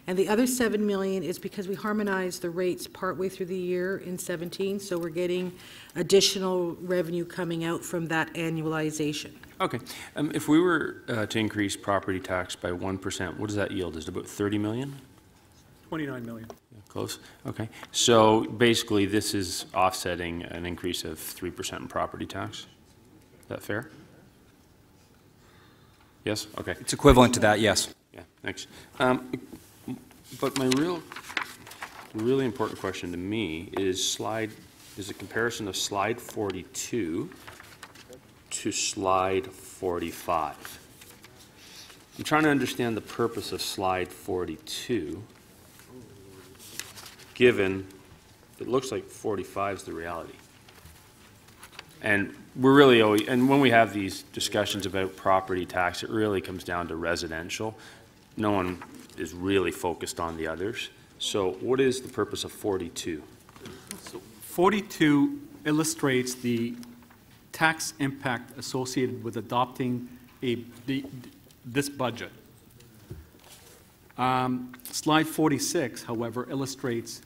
Speaker 4: And the other 7 million is because we harmonized the rates partway through the year in 17, so we're getting additional revenue coming out from that annualization.
Speaker 12: Okay. If we were to increase property tax by 1%, what does that yield? Is it about 30 million?
Speaker 7: 29 million.
Speaker 12: Close, okay. So basically, this is offsetting an increase of 3% in property tax? Is that fair? Yes, okay.
Speaker 2: It's equivalent to that, yes.
Speaker 12: Yeah, thanks. But my really important question to me is a comparison of slide 42 to slide 45. I'm trying to understand the purpose of slide 42, given it looks like 45 is the reality. And we're really always, and when we have these discussions about property tax, it really comes down to residential. No one is really focused on the others. So what is the purpose of 42?
Speaker 7: So 42 illustrates the tax impact associated with adopting this budget. Slide 46, however, illustrates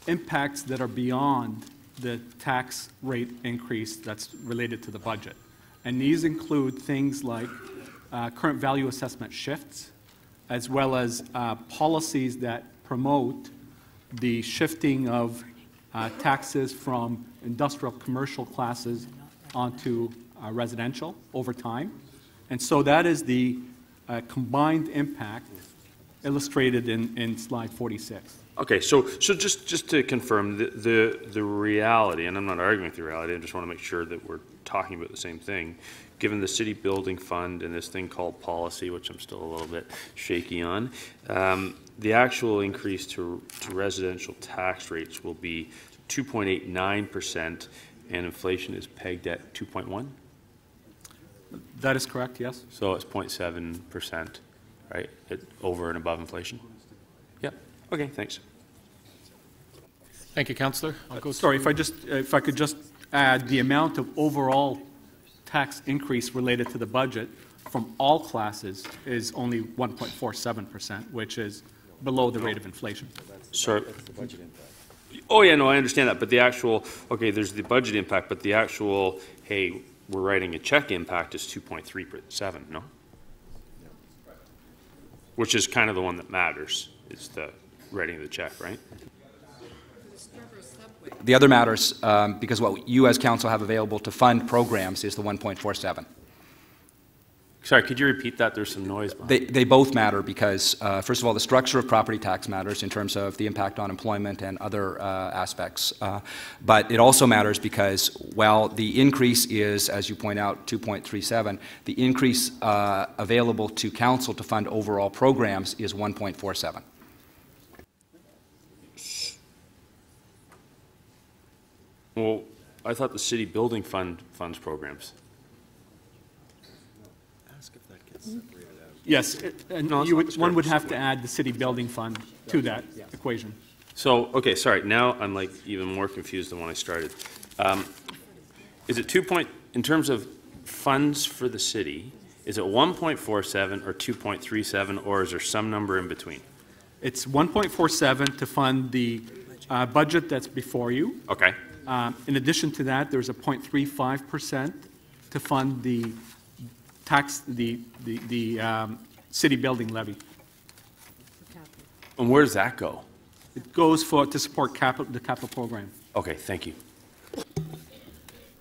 Speaker 7: impacts that are beyond the tax rate increase that's related to the budget. And these include things like current value assessment shifts, as well as policies that promote the shifting of taxes from industrial commercial classes onto residential over time. And so that is the combined impact illustrated in slide 46.
Speaker 12: Okay, so just to confirm, the reality, and I'm not arguing with the reality, I just want to make sure that we're talking about the same thing. Given the city building fund and this thing called policy, which I'm still a little bit shaky on, the actual increase to residential tax rates will be 2.89%, and inflation is pegged at 2.1?
Speaker 7: That is correct, yes.
Speaker 12: So it's 0.7%, right, over and above inflation? Yep. Okay, thanks.
Speaker 1: Thank you, Councillor.
Speaker 7: Sorry, if I could just add, the amount of overall tax increase related to the budget from all classes is only 1.47%, which is below the rate of inflation.
Speaker 12: Sorry. Oh, yeah, no, I understand that, but the actual, okay, there's the budget impact, but the actual, hey, we're writing a check impact is 2.37, no? Which is kind of the one that matters, is the writing the check, right?
Speaker 2: The other matters, because what you as council have available to fund programs is the 1.47.
Speaker 12: Sorry, could you repeat that? There's some noise behind.
Speaker 2: They both matter because, first of all, the structure of property tax matters in terms of the impact on employment and other aspects. But it also matters because, while the increase is, as you point out, 2.37, the increase available to council to fund overall programs is 1.47.
Speaker 12: Well, I thought the city building fund funds programs.
Speaker 7: Yes, one would have to add the city building fund to that equation.
Speaker 12: So, okay, sorry, now I'm like even more confused than when I started. Is it in terms of funds for the city, is it 1.47 or 2.37, or is there some number in between?
Speaker 7: It's 1.47 to fund the budget that's before you.
Speaker 12: Okay.
Speaker 7: In addition to that, there's a 0.35% to fund the tax, the city building levy.
Speaker 12: And where does that go?
Speaker 7: It goes to support the capital program.
Speaker 12: Okay, thank you.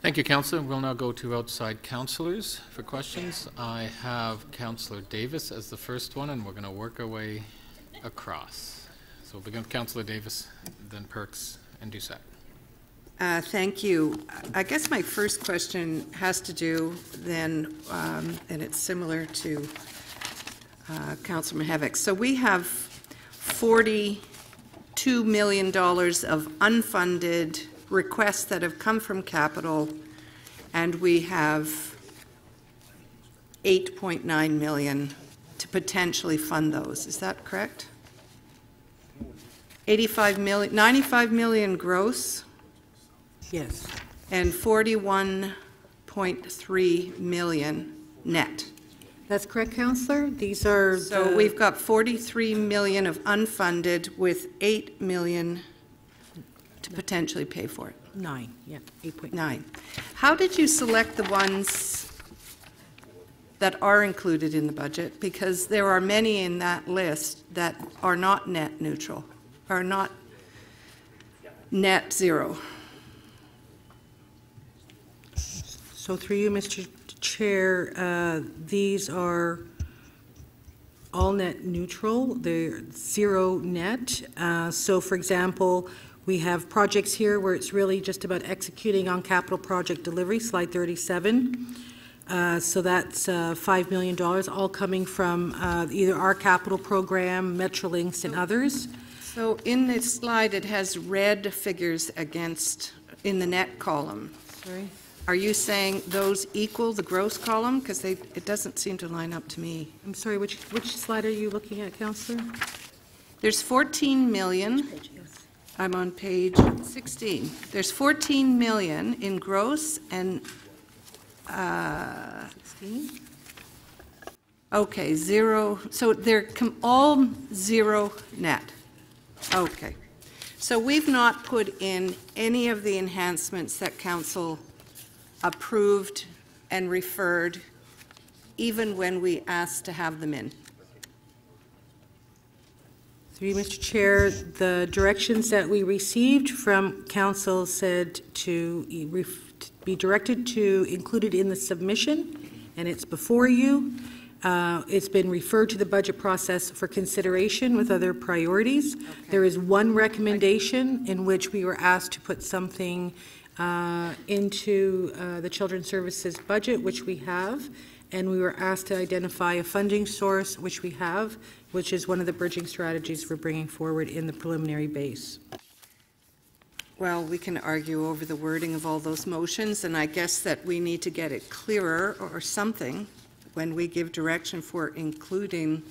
Speaker 1: Thank you, Councillor. We'll now go to outside councillors for questions. I have Councillor Davis as the first one, and we're going to work our way across. So we'll begin with Councillor Davis, then Perks and Doucette.
Speaker 13: Thank you. I guess my first question has to do then, and it's similar to Councilor Mihevc. So we have $42 million of unfunded requests that have come from capital, and we have $8.9 million to potentially fund those. Is that correct? 95 million gross.
Speaker 4: Yes.
Speaker 13: And 41.3 million net.
Speaker 4: That's correct, Councillor. These are
Speaker 13: So we've got 43 million of unfunded with 8 million to potentially pay for it.
Speaker 4: 9, yeah, 8.9.
Speaker 13: 9. How did you select the ones that are included in the budget, because there are many in that list that are not net neutral, are not net zero.
Speaker 4: So through you, Mr. Chair, these are all net neutral. They're zero net. So for example, we have projects here where it's really just about executing on capital project delivery, slide 37. So that's $5 million, all coming from either our capital program, Metrolinx, and others.
Speaker 13: So in this slide, it has red figures against, in the net column.
Speaker 4: Sorry.
Speaker 13: Are you saying those equal the gross column? Because it doesn't seem to line up to me.
Speaker 4: I'm sorry, which slide are you looking at, Councillor?
Speaker 13: There's 14 million. I'm on page 16. There's 14 million in gross and
Speaker 4: 16?
Speaker 13: Okay, zero. So they're all zero net. Okay. So we've not put in any of the enhancements that Council approved and referred, even when we asked to have them in.
Speaker 4: Through you, Mr. Chair, the directions that we received from Council said to be directed to include it in the submission, and it's before you. It's been referred to the budget process for consideration with other priorities. Okay. There is one recommendation in which we were asked to put something into the Children's Services budget, which we have, and we were asked to identify a funding source, which we have, which is one of the bridging strategies we're bringing forward in the preliminary base.
Speaker 13: Well, we can argue over the wording of all those motions, and I guess that we need to get it clearer or something when we give direction for being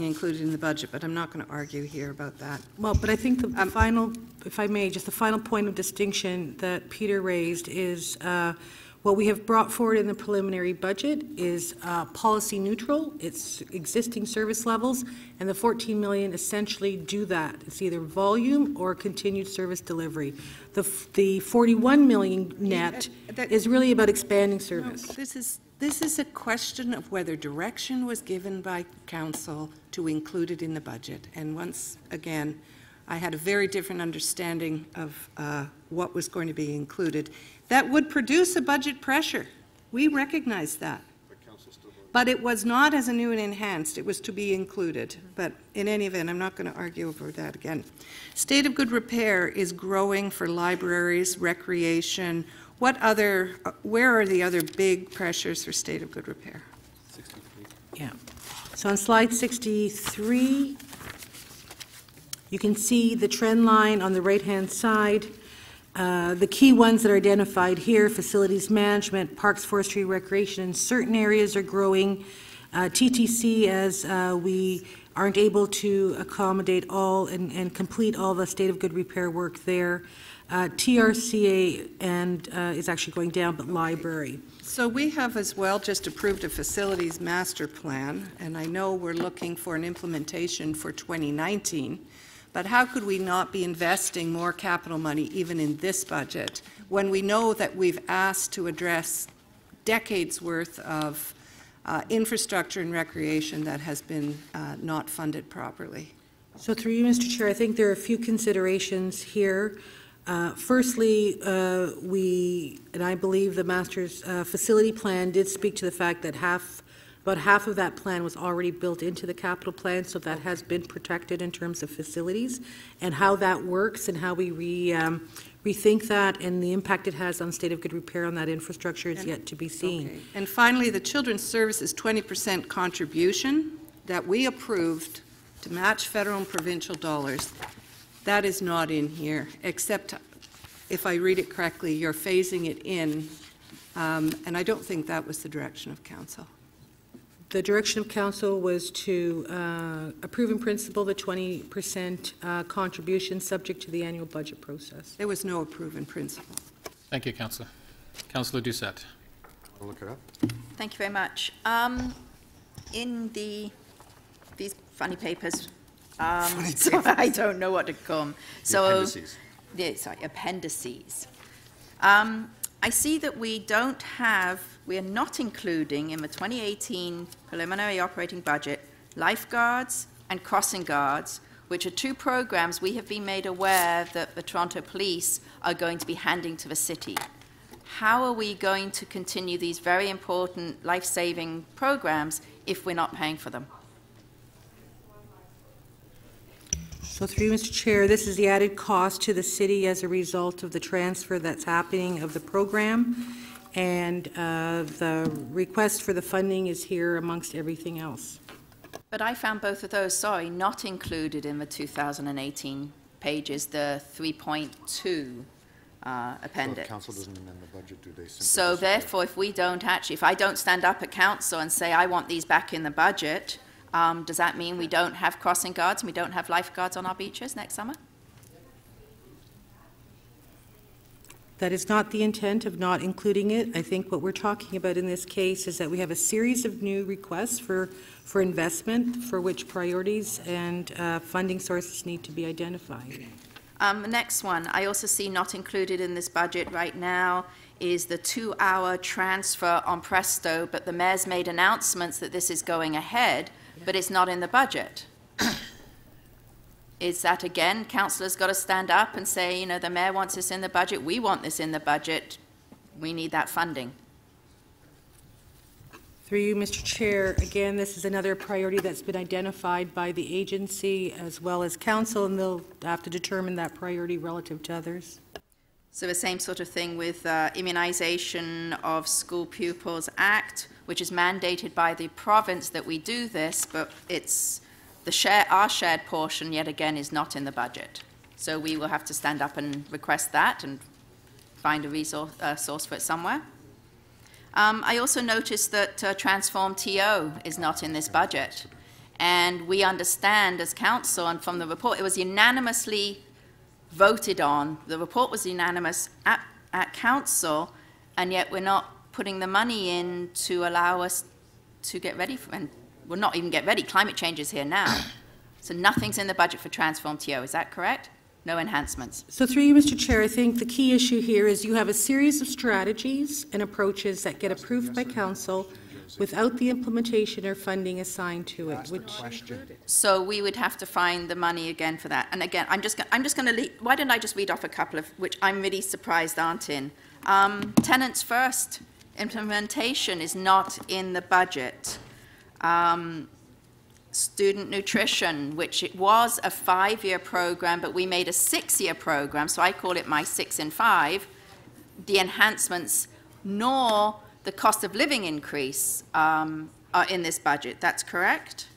Speaker 13: included in the budget, but I'm not going to argue here about that.
Speaker 4: Well, but I think the final, if I may, just the final point of distinction that Peter raised is what we have brought forward in the preliminary budget is policy neutral. It's existing service levels, and the 14 million essentially do that. It's either volume or continued service delivery. The 41 million net is really about expanding service.
Speaker 13: No, this is a question of whether direction was given by Council to include it in the budget. And once again, I had a very different understanding of what was going to be included. That would produce a budget pressure. We recognize that. But it was not as a new and enhanced. It was to be included. But in any event, I'm not going to argue over that again. State of good repair is growing for libraries, recreation. Where are the other big pressures for state of good repair?
Speaker 4: 63. Yeah. So on slide 63, you can see the trend line on the right-hand side. The key ones that are identified here: facilities management, parks, forestry, recreation. In certain areas are growing. TTC, as we aren't able to accommodate all and complete all the state of good repair work there. TRCA and is actually going down, but library.
Speaker 13: So we have as well just approved a facilities master plan, and I know we're looking for an implementation for 2019, but how could we not be investing more capital money even in this budget when we know that we've asked to address decades worth of infrastructure and recreation that has been not funded properly?
Speaker 4: So through you, Mr. Chair, I think there are a few considerations here. Firstly, and I believe the master's facility plan did speak to the fact that about half of that plan was already built into the capital plan, so that has been protected in terms of facilities, and how that works and how we rethink that and the impact it has on state of good repair on that infrastructure is yet to be seen.
Speaker 13: Okay. And finally, the Children's Services 20% contribution that we approved to match federal and provincial dollars. That is not in here, except if I read it correctly, you're phasing it in, and I don't think that was the direction of Council.
Speaker 4: The direction of Council was to approve in principle the 20% contribution subject to the annual budget process.
Speaker 13: There was no approve in principle.
Speaker 1: Thank you, Councillor. Councillor Doucette.
Speaker 6: I'll look it up.
Speaker 14: Thank you very much. In these funny papers, so I don't know what to call them. So,
Speaker 6: appendices.
Speaker 14: Yeah, sorry, appendices. I see that we are not including in the 2018 preliminary operating budget lifeguards and crossing guards, which are two programs we have been made aware that the Toronto Police are going to be handing to the city. How are we going to continue these very important life-saving programs if we're not paying for them?
Speaker 4: So through you, Mr. Chair, this is the added cost to the city as a result of the transfer that's happening of the program, and the request for the funding is here amongst everything else.
Speaker 14: But I found both of those, not included in the 2018 pages, the 3.2 appendix.
Speaker 6: Council doesn't amend the budget, do they?
Speaker 14: So therefore, if I don't stand up at council and say I want these back in the budget, does that mean we don't have crossing guards and we don't have lifeguards on our beaches next summer?
Speaker 4: That is not the intent of not including it. I think what we're talking about in this case is that we have a series of new requests for investment for which priorities and funding sources need to be identified.
Speaker 14: The next one, I also see not included in this budget right now is the 2-hour transfer on Presto, but the mayor's made announcements that this is going ahead, but it's not in the budget. Is that, again, councillors got to stand up and say, you know, the mayor wants this in the budget, we want this in the budget, we need that funding?
Speaker 4: Through you, Mr. Chair, again, this is another priority that's been identified by the agency as well as council, and they'll have to determine that priority relative to others.
Speaker 14: So the same sort of thing with Immunization of School Pupils Act, which is mandated by the province that we do this, but it's our shared portion, yet again, is not in the budget. So we will have to stand up and request that and find a resource, source for it somewhere. I also noticed that Transform TO is not in this budget. And we understand as council, and from the report, it was unanimously voted on. The report was unanimous at council, and yet we're not putting the money in to allow us to get ready for, and we'll not even get ready. Climate change is here now. So nothing's in the budget for Transform TO. Is that correct? No enhancements.
Speaker 4: So through you, Mr. Chair, I think the key issue here is you have a series of strategies and approaches that get approved by council without the implementation or funding assigned to it.
Speaker 14: So we would have to find the money again for that. And again, I'm just going to leave. Why don't I just read off a couple of which I'm really surprised aren't in. Tenants First implementation is not in the budget. Student nutrition, which it was a 5-year program, but we made a 6-year program, so I call it my 6 and 5. The enhancements nor the cost of living increase are in this budget. That's correct?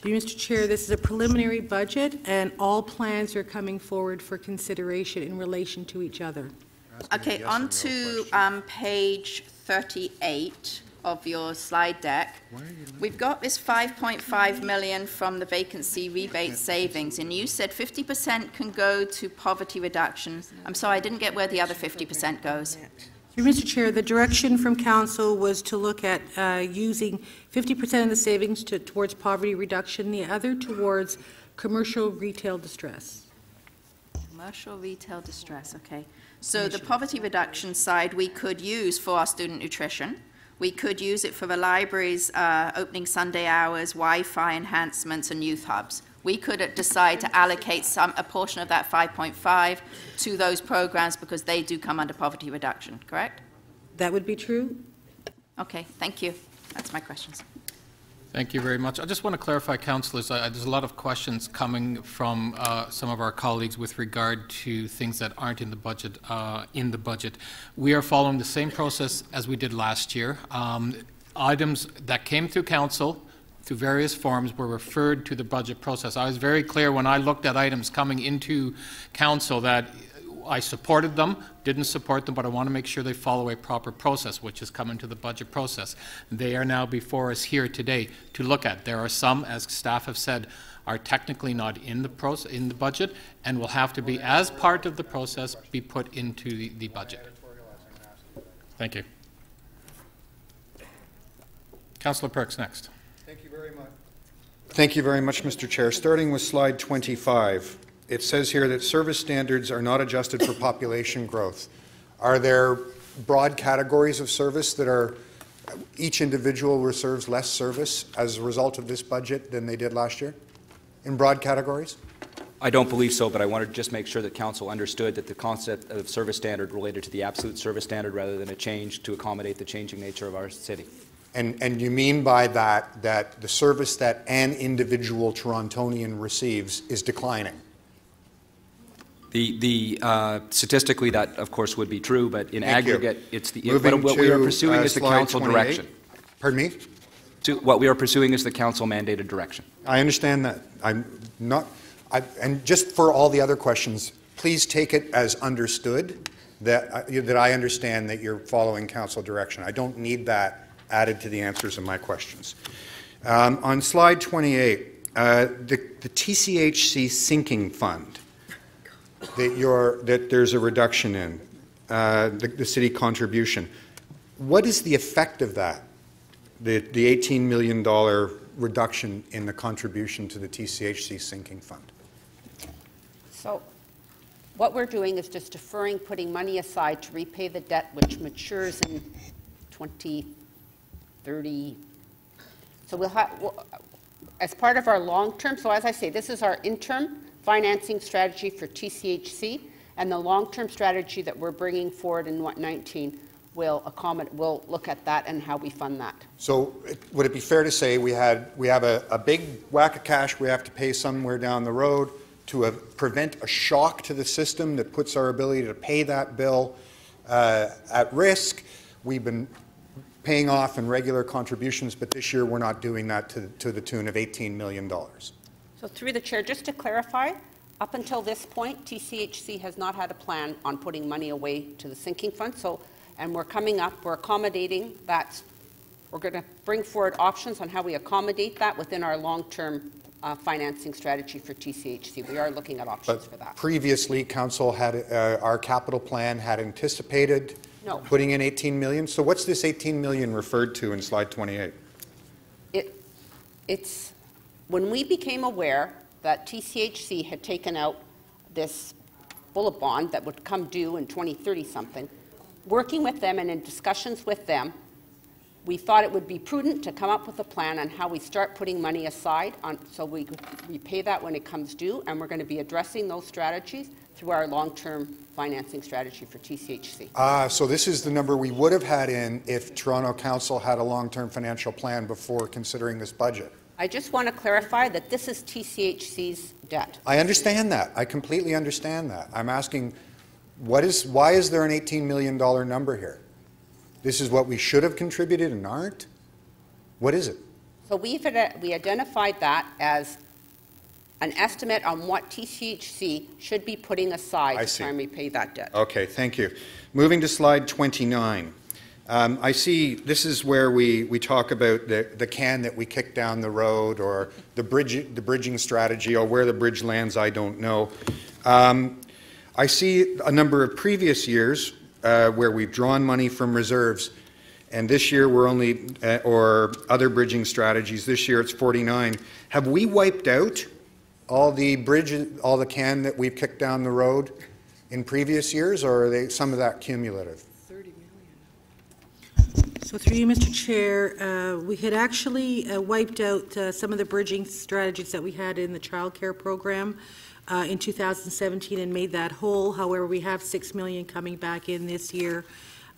Speaker 4: Mr. Chair, this is a preliminary budget, and all plans are coming forward for consideration in relation to each other.
Speaker 14: Okay, on to page 38 of your slide deck. We've got this 5.5 million from the vacancy rebate savings, and you said 50% can go to poverty reduction. I'm sorry, I didn't get where the other 50% goes.
Speaker 4: Mr. Chair, the direction from council was to look at using 50% of the savings towards poverty reduction, the other towards commercial retail distress.
Speaker 14: Commercial retail distress, okay. So the poverty reduction side we could use for our student nutrition. We could use it for the libraries opening Sunday hours, Wi-Fi enhancements, and youth hubs. We could decide to allocate a portion of that 5.5 to those programs because they do come under poverty reduction, correct?
Speaker 4: That would be true.
Speaker 14: Okay, thank you. That's my questions.
Speaker 1: Thank you very much. I just want to clarify, councillors, there's a lot of questions coming from some of our colleagues with regard to things that aren't in the budget. We are following the same process as we did last year. Items that came through council through various forms were referred to the budget process. I was very clear when I looked at items coming into council that I supported them, didn't support them, but I want to make sure they follow a proper process, which is coming to the budget process. They are now before us here today to look at. There are some, as staff have said, are technically not in the budget and will have to be, as part of the process, be put into the budget. Thank you. Councillor Perks next.
Speaker 15: Thank you very much. Thank you very much, Mr. Chair. Starting with slide 25. It says here that service standards are not adjusted for population growth. Are there broad categories of service that are, each individual reserves less service as a result of this budget than they did last year, in broad categories?
Speaker 2: I don't believe so, but I wanted to just make sure that Council understood that the concept of service standard related to the absolute service standard rather than a change to accommodate the changing nature of our city.
Speaker 15: And you mean by that that the service that an individual Torontonian receives is declining?
Speaker 2: Statistically, that of course would be true, but in aggregate, it's the
Speaker 15: what
Speaker 2: we are pursuing is the council
Speaker 15: 28.
Speaker 2: direction.
Speaker 15: Pardon me?
Speaker 2: What we are pursuing is the council mandated direction.
Speaker 15: I understand that. And just for all the other questions, please take it as understood that I understand that you're following council direction. I don't need that added to the answers of my questions. On slide 28, the TCHC sinking fund that there's a reduction in, the city contribution. What is the effect of that, the $18 million reduction in the contribution to the TCHC sinking fund?
Speaker 9: So what we're doing is just deferring, putting money aside to repay the debt which matures in 2030. So we'll have, as part of our long-term, so as I say, this is our interim financing strategy for TCHC, and the long-term strategy that we're bringing forward in 19 will accommodate, we'll look at that and how we fund that.
Speaker 15: So would it be fair to say we have a big whack of cash we have to pay somewhere down the road to prevent a shock to the system that puts our ability to pay that bill at risk? We've been paying off in regular contributions, but this year we're not doing that to the tune of $18 million.
Speaker 9: So through the chair, just to clarify, up until this point, TCHC has not had a plan on putting money away to the sinking fund. So, and we're coming up, we're accommodating that. We're going to bring forward options on how we accommodate that within our long-term financing strategy for TCHC. We are looking at options for that.
Speaker 15: Previously, council had our capital plan had anticipated putting in $18 million. So what's this $18 million referred to in slide 28?
Speaker 9: It's when we became aware that TCHC had taken out this bullet bond that would come due in 2030 something, working with them and in discussions with them, we thought it would be prudent to come up with a plan on how we start putting money aside so we repay that when it comes due, and we're going to be addressing those strategies through our long-term financing strategy for TCHC.
Speaker 15: So this is the number we would have had in if Toronto Council had a long-term financial plan before considering this budget.
Speaker 9: I just want to clarify that this is TCHC's debt.
Speaker 15: I understand that. I completely understand that. I'm asking, why is there an $18 million number here? This is what we should have contributed and aren't? What is it?
Speaker 9: So we identified that as an estimate on what TCHC should be putting aside to try and repay that debt.
Speaker 15: Okay, thank you. Moving to slide 29. I see this is where we talk about the can that we kick down the road, or the bridging strategy, or where the bridge lands, I don't know. I see a number of previous years where we've drawn money from reserves, and this year we're only, or other bridging strategies, this year it's 49. Have we wiped out all the can that we've kicked down the road in previous years, or are some of that cumulative?
Speaker 4: So through you, Mr. Chair, we had actually wiped out some of the bridging strategies that we had in the child care program in 2017 and made that whole. However, we have $6 million coming back in this year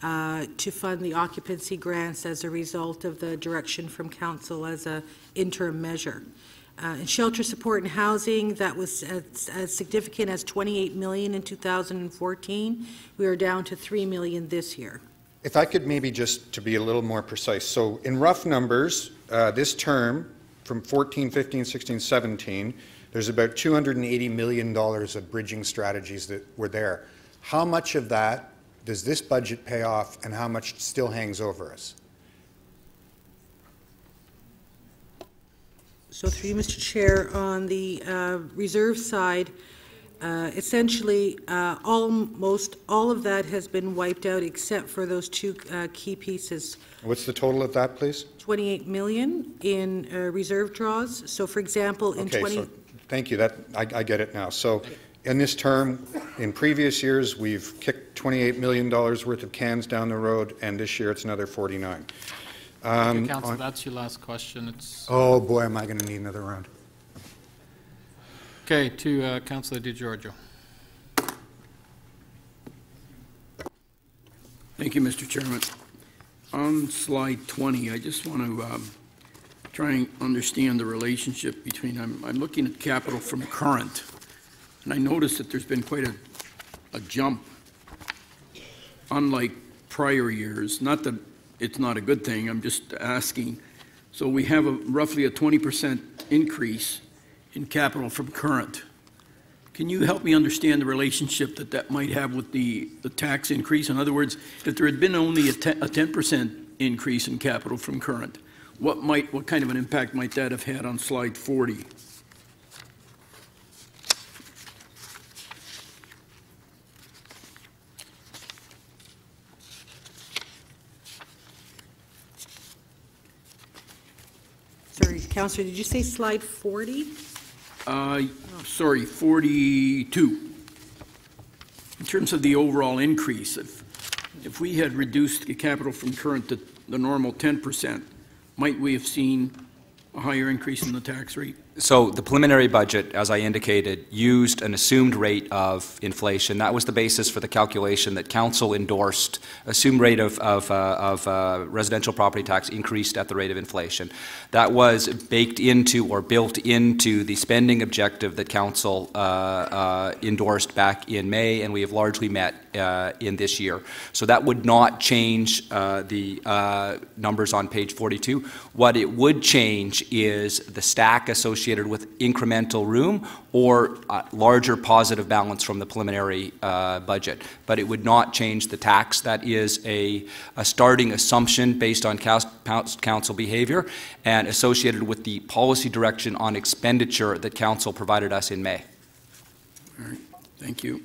Speaker 4: to fund the occupancy grants as a result of the direction from council as an interim measure. In shelter support and housing, that was as significant as $28 million in 2014. We are down to $3 million this year.
Speaker 15: If I could maybe just to be a little more precise. So in rough numbers, this term from 14, 15, 16, 17, there's about $280 million of bridging strategies that were there. How much of that does this budget pay off, and how much still hangs over us?
Speaker 4: So through you, Mr. Chair, on the reserve side, essentially almost all of that has been wiped out except for those two key pieces.
Speaker 15: What's the total of that, please?
Speaker 4: $28 million in reserve draws. So for example, in
Speaker 15: so thank you. I get it now. So In this term, in previous years, we've kicked $28 million worth of cans down the road, and this year it's another 49.
Speaker 1: Council, that's your last question. It's
Speaker 15: Oh, boy, am I going to need another round.
Speaker 1: okay. To Councillor DiGiorgio.
Speaker 16: Thank you, Mr. Chairman. On slide 20, I just want to try and understand the relationship between, I'm looking at capital from current, and I noticed that there's been quite a jump, unlike prior years. Not that it's not a good thing, I'm just asking. So we have roughly a 20% increase in capital from current. Can you help me understand the relationship that might have with the tax increase? In other words, if there had been only a 10% increase in capital from current, what kind of an impact might that have had on slide 40?
Speaker 4: Sorry, Councillor, did you say slide 40?
Speaker 16: Sorry, 42. In terms of the overall increase, if we had reduced the capital from current to the normal 10%, might we have seen a higher increase in the tax rate?
Speaker 2: So the preliminary budget, as I indicated, used an assumed rate of inflation. That was the basis for the calculation that Council endorsed. Assumed rate of residential property tax increased at the rate of inflation. That was baked into or built into the spending objective that Council endorsed back in May, and we have largely met in this year. So that would not change the numbers on page 42. What it would change is the stack associated with incremental room or larger positive balance from the preliminary budget. But it would not change the tax. That is a starting assumption based on Council behavior and associated with the policy direction on expenditure that Council provided us in May.
Speaker 16: All right, thank you.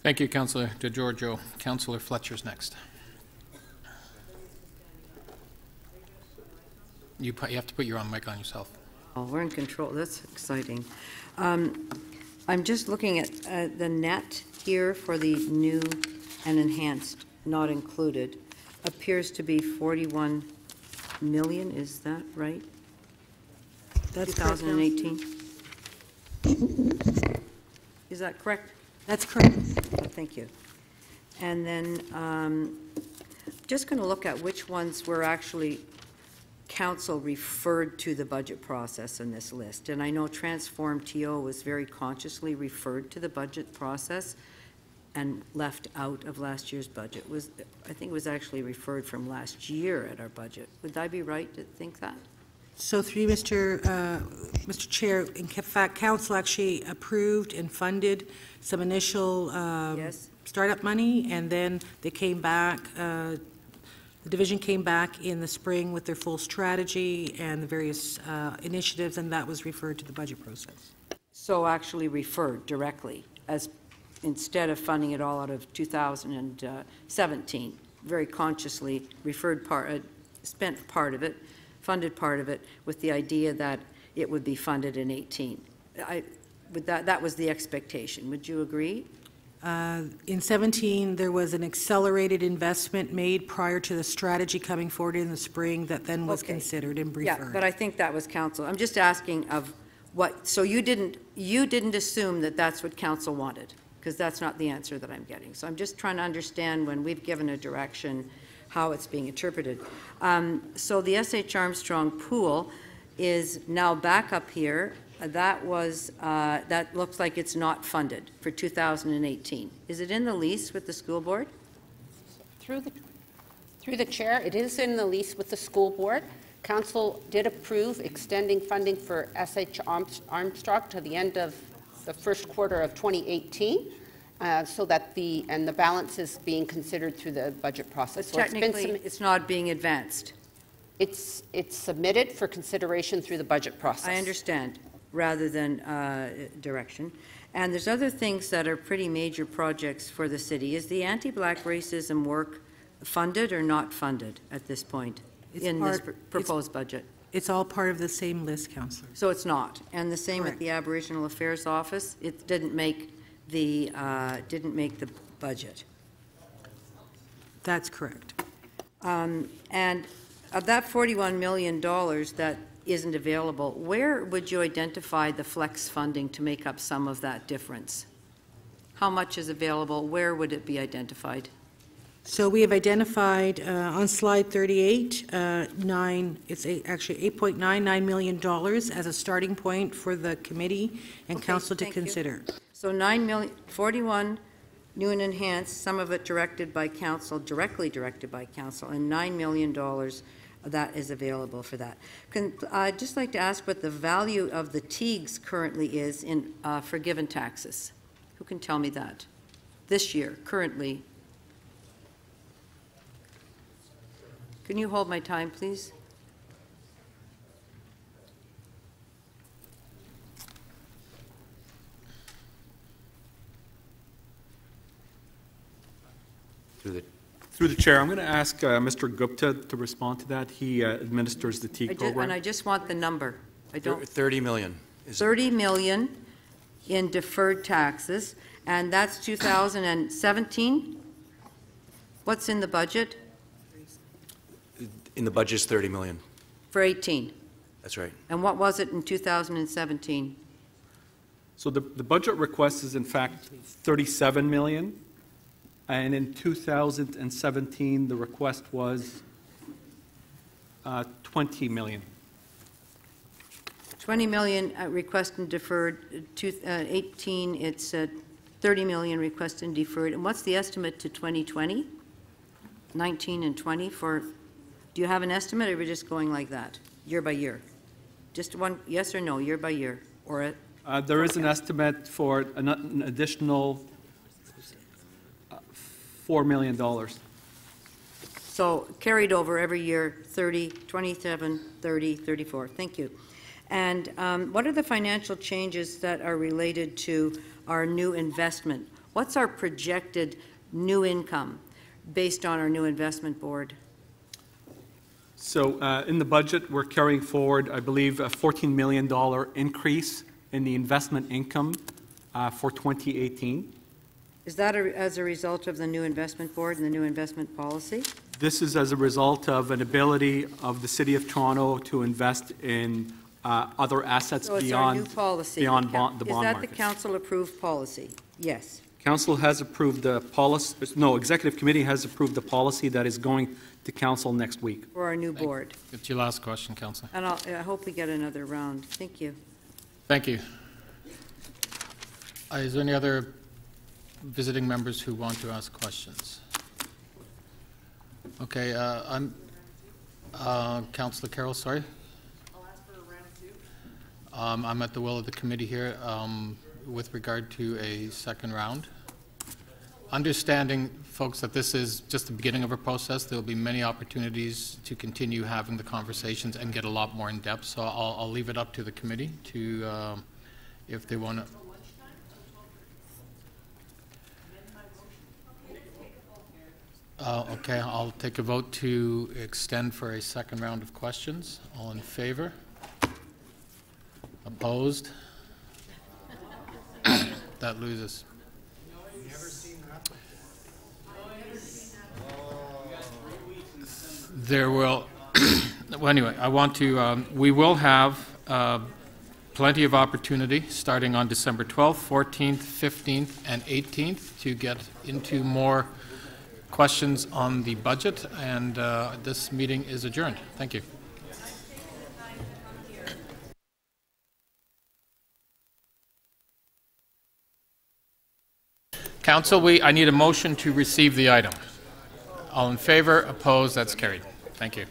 Speaker 1: Thank you, Councillor DiGiorgio. Councillor Fletcher's next. You have to put your own mic on yourself.
Speaker 17: Oh, we're in control. That's exciting. I'm just looking at the net here for the new and enhanced, not included, appears to be 41 million. Is that right?
Speaker 4: That's
Speaker 17: 2018. Is that correct?
Speaker 4: That's correct.
Speaker 17: Thank you. And then just going to look at which ones were actually Council referred to the budget process in this list. And I know Transform TO was very consciously referred to the budget process and left out of last year's budget. I think it was actually referred from last year at our budget. Would I be right to think that?
Speaker 4: So through Mr. Chair, in fact, Council actually approved and funded some initial startup money, and then they came back, the division came back in the spring with their full strategy and the various initiatives, and that was referred to the budget process.
Speaker 17: So actually referred directly, as instead of funding it all out of 2017, very consciously spent part of it, funded part of it, with the idea that it would be funded in 18. That was the expectation. Would you agree?
Speaker 4: In 17, there was an accelerated investment made prior to the strategy coming forward in the spring that then was considered and referred.
Speaker 17: Yeah, but I think that was Council. I'm just asking of what. So you didn't assume that that's what Council wanted, because that's not the answer that I'm getting. So I'm just trying to understand when we've given a direction how it's being interpreted. So the S.H. Armstrong pool is now back up here. That looks like it's not funded for 2018. Is it in the lease with the school board?
Speaker 9: Through the chair, it is in the lease with the school board. Council did approve extending funding for S.H. Armstrong to the end of the first quarter of 2018, so that the balance is being considered through the budget process.
Speaker 17: But technically, it's not being advanced.
Speaker 9: It's submitted for consideration through the budget process.
Speaker 17: I understand, rather than direction. And there's other things that are pretty major projects for the city. Is the anti-black racism work funded or not funded at this point in this proposed budget?
Speaker 4: It's all part of the same list, Councillor.
Speaker 17: So it's not. And the same with the Aboriginal Affairs Office. It didn't make the budget.
Speaker 4: That's correct.
Speaker 17: And of that $41 million that isn't available, where would you identify the flex funding to make up some of that difference? How much is available? Where would it be identified?
Speaker 4: So we have identified on slide 38, actually $8.99 million as a starting point for the committee and council to consider.
Speaker 17: So 9 million, 41 new and enhanced, some of it directly directed by council, and $9 million that is available for that. I'd just like to ask what the value of the TEAGs currently is in forgiven taxes. Who can tell me that? This year, currently. Can you hold my time, please?
Speaker 7: Through the chair, I'm going to ask Mr. Gupta to respond to that. He administers the TEAG program.
Speaker 17: And I just want the number. I don't.
Speaker 18: 30 million.
Speaker 17: 30 million in deferred taxes, and that's 2017? What's in the budget?
Speaker 18: In the budget is 30 million.
Speaker 17: For 18?
Speaker 18: That's right.
Speaker 17: And what was it in 2017?
Speaker 7: So the budget request is in fact 37 million. And in 2017, the request was 20 million.
Speaker 17: 20 million request and deferred. 18, it's 30 million request and deferred. And what's the estimate to 2020? 19 and 20 for, do you have an estimate, or are we just going like that, year by year? Just one, yes or no, year by year? Or
Speaker 7: there is an estimate for an additional $4 million.
Speaker 17: So carried over every year, 30, 27, 30, 34. Thank you. And what are the financial changes that are related to our new investment? What's our projected new income based on our new investment board?
Speaker 7: So in the budget, we're carrying forward, I believe, a $14 million increase in the investment income for 2018.
Speaker 17: Is that as a result of the new investment board and the new investment policy?
Speaker 7: This is as a result of an ability of the City of Toronto to invest in other assets
Speaker 17: so
Speaker 7: beyond,
Speaker 17: our new policy.
Speaker 7: beyond the bond
Speaker 17: market.
Speaker 7: market.
Speaker 17: Is that the council-approved policy? Yes.
Speaker 7: Council has approved the policy, no, Executive Committee has approved the policy that is going to Council next week.
Speaker 17: For our new board.
Speaker 1: It's your last question, Councillor.
Speaker 17: And I hope we get another round. Thank you.
Speaker 1: Thank you. Is there any other visiting members who want to ask questions? Okay, I'm Councillor Carroll, sorry.
Speaker 3: I'll ask for a round two.
Speaker 1: I'm at the will of the committee here with regard to a second round. Understanding, folks, that this is just the beginning of a process, there will be many opportunities to continue having the conversations and get a lot more in depth, so I'll leave it up to the committee to, if they want to. Okay, I'll take a vote to extend for a second round of questions. All in favor? Opposed? That loses. There will, well, anyway, I want to, we will have plenty of opportunity starting on December 12th, 14th, 15th, and 18th to get into more questions on the budget, and this meeting is adjourned. Thank you. Council, I need a motion to receive the item. All in favor, opposed, that's carried. Thank you.